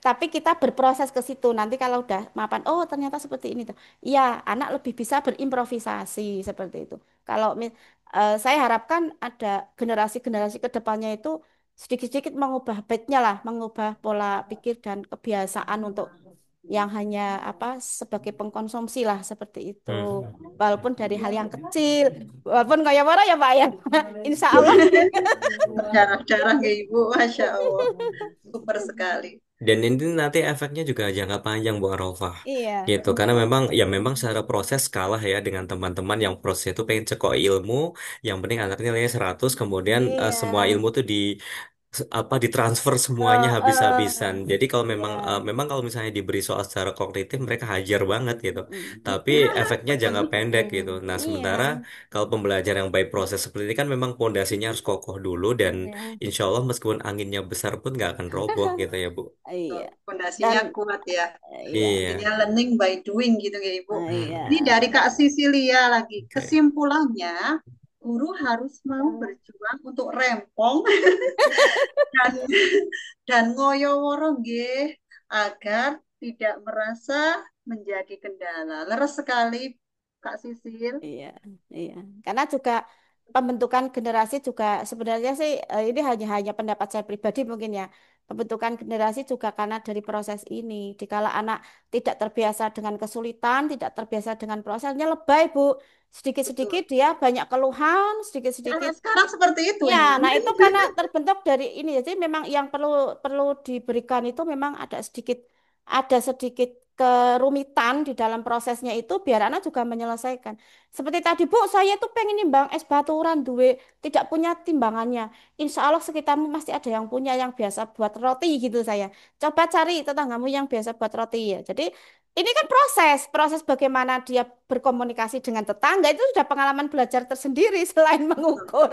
tapi kita berproses ke situ. Nanti kalau udah mapan, oh ternyata seperti ini tuh. Iya, anak lebih bisa berimprovisasi seperti itu. Kalau saya harapkan ada generasi-generasi ke depannya itu sedikit-sedikit mengubah habitnya lah, mengubah pola pikir dan kebiasaan untuk yang hanya apa sebagai pengkonsumsi lah seperti itu. hmm. Walaupun dari hal yang kecil, walaupun kayak mana ya Pak ya. Insya Allah. Darah-darah ya Ibu, Masya Allah. Super sekali. Dan ini nanti efeknya juga jangka panjang Bu Arofah Iya, gitu karena memang secara proses kalah ya dengan teman-teman yang proses itu pengen cekok ilmu yang penting anaknya nilainya 100 kemudian iya, semua ilmu tuh apa ditransfer semuanya eh, habis-habisan. Jadi kalau iya. memang kalau misalnya diberi soal secara kognitif mereka hajar banget gitu. Mm. Tapi efeknya jangka Betul. pendek gitu. Nah, sementara Iya, kalau pembelajaran yang baik proses seperti ini kan memang pondasinya harus kokoh dulu dan iya, insya Allah meskipun anginnya besar pun nggak akan roboh gitu ya Bu. iya. Dan Fondasinya kuat ya. iya, Iya. Intinya learning by doing gitu ya Ibu. iya, Ini dari Kak Sisilia lagi. Oke. Kesimpulannya, guru harus mau berjuang untuk rempong dan ngoyo woro nggih agar tidak merasa menjadi kendala. Leres sekali Kak Sisil. iya, iya. Karena juga pembentukan generasi juga sebenarnya sih ini hanya hanya pendapat saya pribadi mungkin ya. Pembentukan generasi juga karena dari proses ini. Dikala anak tidak terbiasa dengan kesulitan, tidak terbiasa dengan prosesnya lebay, Bu. Sedikit-sedikit Betul. dia banyak keluhan, sedikit-sedikit. Anak sekarang seperti itu Ya, Ibu. nah itu karena terbentuk dari ini. Jadi memang yang perlu perlu diberikan itu memang ada sedikit kerumitan di dalam prosesnya itu biar anak juga menyelesaikan. Seperti tadi Bu, saya tuh pengen nimbang es baturan duwe tidak punya timbangannya. Insya Allah sekitarmu masih ada yang punya yang biasa buat roti gitu saya. Coba cari tetanggamu yang biasa buat roti ya. Jadi ini kan proses bagaimana dia berkomunikasi dengan tetangga itu sudah pengalaman belajar tersendiri selain Betul. mengukur.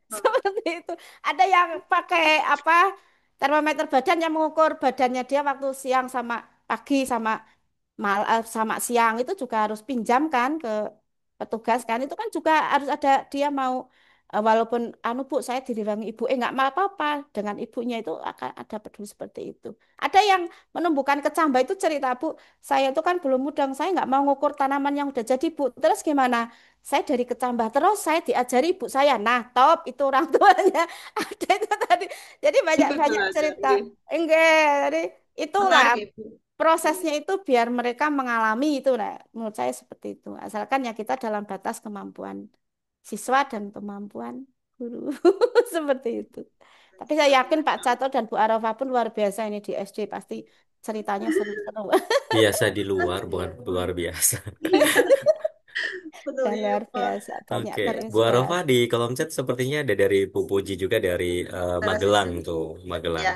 Betul. Seperti itu. Ada yang pakai apa termometer badan yang mengukur badannya dia waktu siang sama pagi sama siang itu juga harus pinjam kan ke petugas kan itu kan juga harus ada dia mau walaupun anu Bu saya diriwangi ibu nggak apa-apa dengan ibunya itu akan ada peduli seperti itu. Ada yang menumbuhkan kecambah itu cerita Bu saya itu kan belum mudang saya nggak mau ngukur tanaman yang udah jadi Bu terus gimana saya dari kecambah terus saya diajari ibu saya nah top itu orang tuanya ada itu tadi jadi banyak Ikut banyak belajar. cerita Nggih. enggak jadi itulah Menarik Ibu. prosesnya itu biar mereka mengalami itu nah menurut saya seperti itu asalkan ya kita dalam batas kemampuan siswa dan kemampuan guru seperti itu tapi saya yakin Pak Cato dan Bu Arafah pun luar biasa ini di SD pasti ceritanya seru-seru Biasa di luar bukan luar biasa. Betul dan iya luar Pak. biasa banyak Oke, Bu Arofah terinspirasi di kolom chat sepertinya ada dari Bu Puji juga dari Saudara Magelang Sisil. tuh, Magelang. Ya,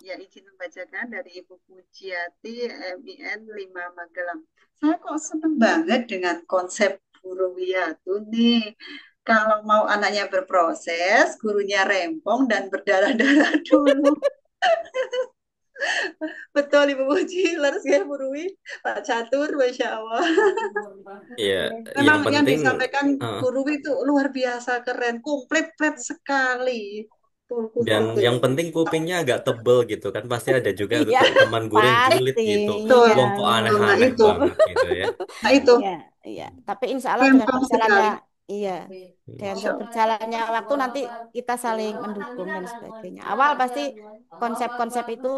Ya, izin membacakan dari Ibu Pujiati MIN 5 Magelang. Saya kok seneng banget dengan konsep guru Wiyatu nih. Kalau mau anaknya berproses, gurunya rempong dan berdarah-darah dulu. Betul Ibu Puji, laras ya Bu Rui, Pak Catur, Masya Allah. Iya, yang Memang yang penting disampaikan eh, Bu Rui itu luar biasa keren, komplit sekali. Betul, dan betul, yang betul. penting kupingnya agak tebel gitu kan. Pasti ada juga Iya, teman guru yang julid pasti. gitu. Betul, Iya, Wong kok benar. betul. Nah aneh-aneh itu, banget gitu ya. nah itu, Iya, iya. Tapi insya Allah dengan rempong berjalannya, sekali. iya, dengan Masya berjalannya waktu nanti kita saling mendukung dan sebagainya. Awal pasti konsep-konsep itu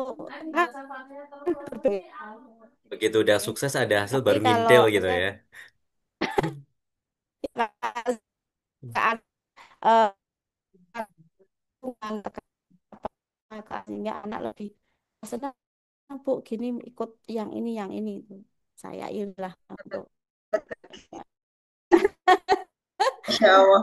kan berbeda. Begitu udah sukses ada hasil Tapi baru kalau ngintil gitu ya. keadaan eh, sehingga anak lebih senang Bu gini ikut yang ini itu saya ilah untuk Allah.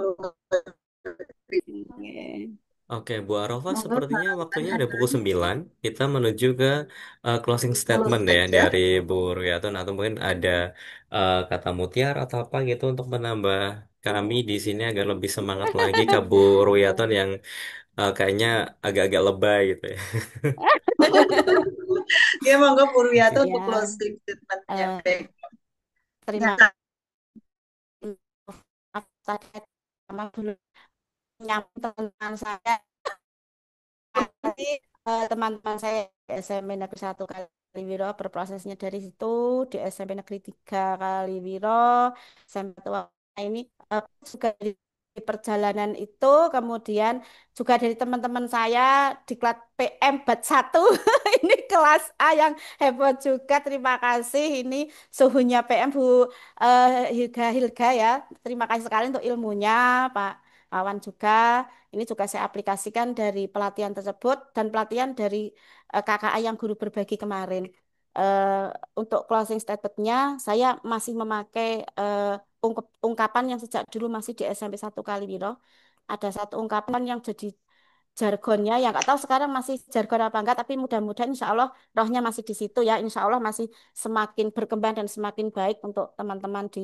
Oke, Bu Arofah, sepertinya waktunya ada pukul 9. Kita menuju ke closing statement ya dari Bu Ruyatun atau mungkin ada kata mutiara atau apa gitu untuk menambah kami di sini agar lebih semangat lagi ke Bu Ruyatun yang kayaknya agak-agak lebay gitu ya. Ya monggo Bu Ruwiyato Oke. untuk ya closing statementnya. eh, Baik. terima Nyata. kasih tadi sama dulu nyambung teman saya tadi teman-teman saya di SMP Negeri 1 Kaliwiro berprosesnya dari situ di SMP Negeri 3 Kaliwiro sampai tua ini juga di perjalanan itu kemudian juga dari teman-teman saya di kelas PM bat 1 ini kelas A yang heboh juga terima kasih ini suhunya PM Bu Hilga Hilga ya terima kasih sekali untuk ilmunya Pak Awan juga ini juga saya aplikasikan dari pelatihan tersebut dan pelatihan dari KKA yang guru berbagi kemarin. Eh, untuk closing statementnya, saya masih memakai ungkapan yang sejak dulu masih di SMP 1 Kaliwiro. Ada satu ungkapan yang jadi jargonnya, yang nggak tahu sekarang masih jargon apa enggak, tapi mudah-mudahan insya Allah rohnya masih di situ ya. Insya Allah masih semakin berkembang dan semakin baik untuk teman-teman di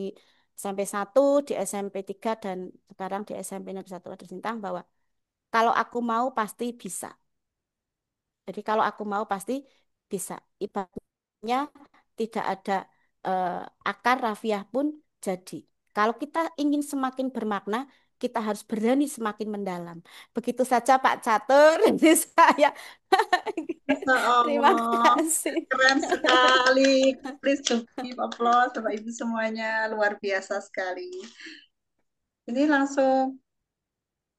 SMP 1, di SMP 3, dan sekarang di SMP Negeri 1 Waduk Sintang bahwa kalau aku mau pasti bisa. Jadi kalau aku mau pasti bisa. Ibaratnya tidak ada eh, akar rafiah pun jadi. Kalau kita ingin semakin bermakna, kita harus berani semakin mendalam. Begitu saja Pak Catur, ini saya. Masya Terima Allah. kasih. Keren sekali. Please give applause Bapak Ibu semuanya. Luar biasa sekali. Ini langsung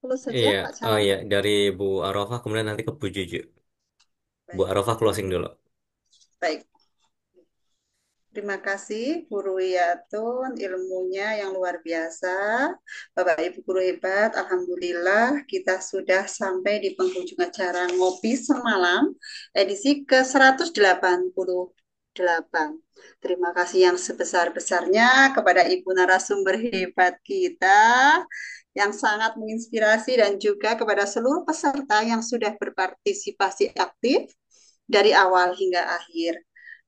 close saja Iya, Pak oh Catur. iya dari Bu Arofah kemudian nanti ke Bu Juju. Bu Baik. Arofah closing dulu. Baik. Terima kasih Guru Wiyatun, ilmunya yang luar biasa. Bapak Ibu guru hebat, Alhamdulillah kita sudah sampai di penghujung acara Ngopi Semalam edisi ke-188. Terima kasih yang sebesar-besarnya kepada Ibu narasumber hebat kita yang sangat menginspirasi dan juga kepada seluruh peserta yang sudah berpartisipasi aktif dari awal hingga akhir.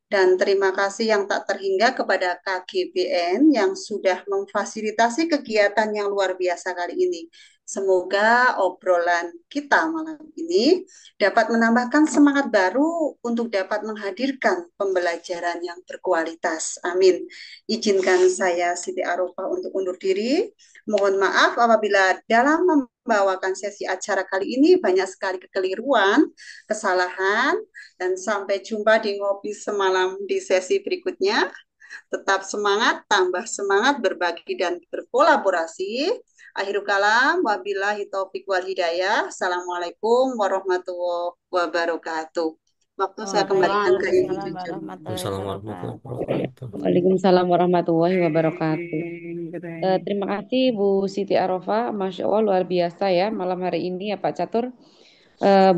Dan terima kasih yang tak terhingga kepada KGBN yang sudah memfasilitasi kegiatan yang luar biasa kali ini. Semoga obrolan kita malam ini dapat menambahkan semangat baru untuk dapat menghadirkan pembelajaran yang berkualitas. Amin. Izinkan saya Siti Arofah untuk undur diri. Mohon maaf apabila dalam membawakan sesi acara kali ini banyak sekali kekeliruan, kesalahan, dan sampai jumpa di ngopi semalam di sesi berikutnya. Tetap semangat, tambah semangat berbagi dan berkolaborasi. Akhirul kalam, wabillahi taufiq wal hidayah. Assalamualaikum warahmatullahi wabarakatuh. Waktu saya kembalikan ke Ibu Waalaikumsalam Cucu. warahmatullahi Wassalamualaikum warahmatullahi wabarakatuh. wabarakatuh. Waalaikumsalam warahmatullahi wabarakatuh. Keren, keren. Terima kasih Bu Siti Arofah, Masya Allah luar biasa ya malam hari ini ya Pak Catur.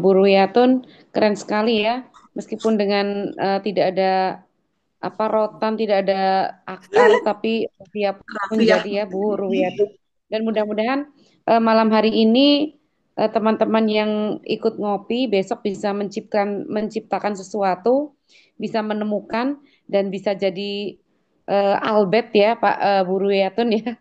Bu Ruyatun keren sekali ya, meskipun dengan tidak ada apa rotan, tidak ada akar, tapi dia pun Raffiah. jadi ya Bu Ruyatun. Dan mudah-mudahan malam hari ini teman-teman yang ikut ngopi besok bisa menciptakan sesuatu, bisa menemukan dan bisa jadi Albert ya Pak Bu Ruyatun ya.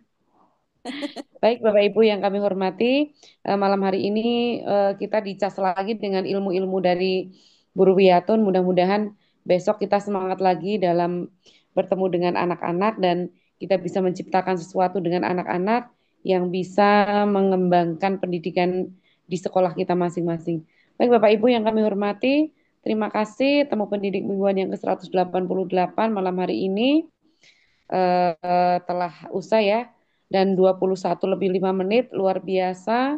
Baik Bapak Ibu yang kami hormati, malam hari ini kita dicas lagi dengan ilmu-ilmu dari Bu Ruwiyatun. Mudah-mudahan besok kita semangat lagi dalam bertemu dengan anak-anak dan kita bisa menciptakan sesuatu dengan anak-anak yang bisa mengembangkan pendidikan di sekolah kita masing-masing. Baik Bapak Ibu yang kami hormati, terima kasih temu pendidik mingguan yang ke-188 malam hari ini telah usai ya dan 21 lebih 5 menit luar biasa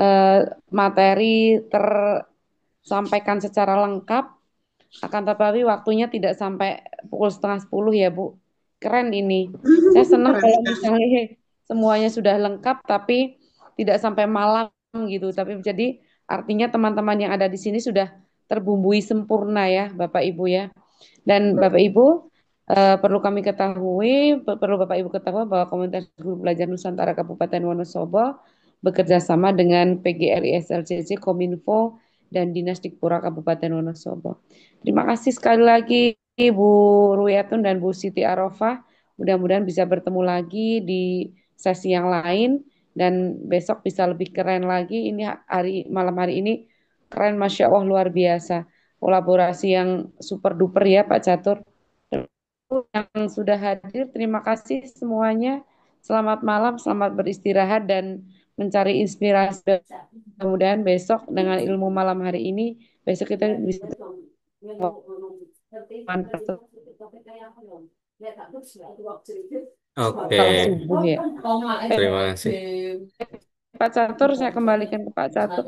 eh, materi tersampaikan secara lengkap akan tetapi waktunya tidak sampai pukul setengah 10 ya Bu. Keren ini. Saya senang Keren kalau sekali. misalnya semuanya sudah lengkap tapi tidak sampai malam gitu. Tapi jadi artinya teman-teman yang ada di sini sudah terbumbui sempurna ya Bapak Ibu ya. Dan Bapak Ibu perlu kami ketahui, perlu Bapak Ibu ketahui bahwa Komunitas Guru Belajar Nusantara Kabupaten Wonosobo bekerja sama dengan PGRI SLCC, Kominfo, dan Dinas Dikpura Kabupaten Wonosobo. Terima kasih sekali lagi Bu Ruyatun dan Bu Siti Arofah. Mudah-mudahan bisa bertemu lagi di sesi yang lain dan besok bisa lebih keren lagi. Ini malam hari ini keren, Masya Allah luar biasa. Kolaborasi yang super duper ya Pak Catur. Yang sudah hadir, terima kasih semuanya. Selamat malam, selamat beristirahat dan mencari inspirasi. Mudah-mudahan besok dengan ilmu malam hari ini, besok kita bisa Oke, kalau subuh ya. terima kasih. Pak Catur, saya kembalikan ke Pak Catur.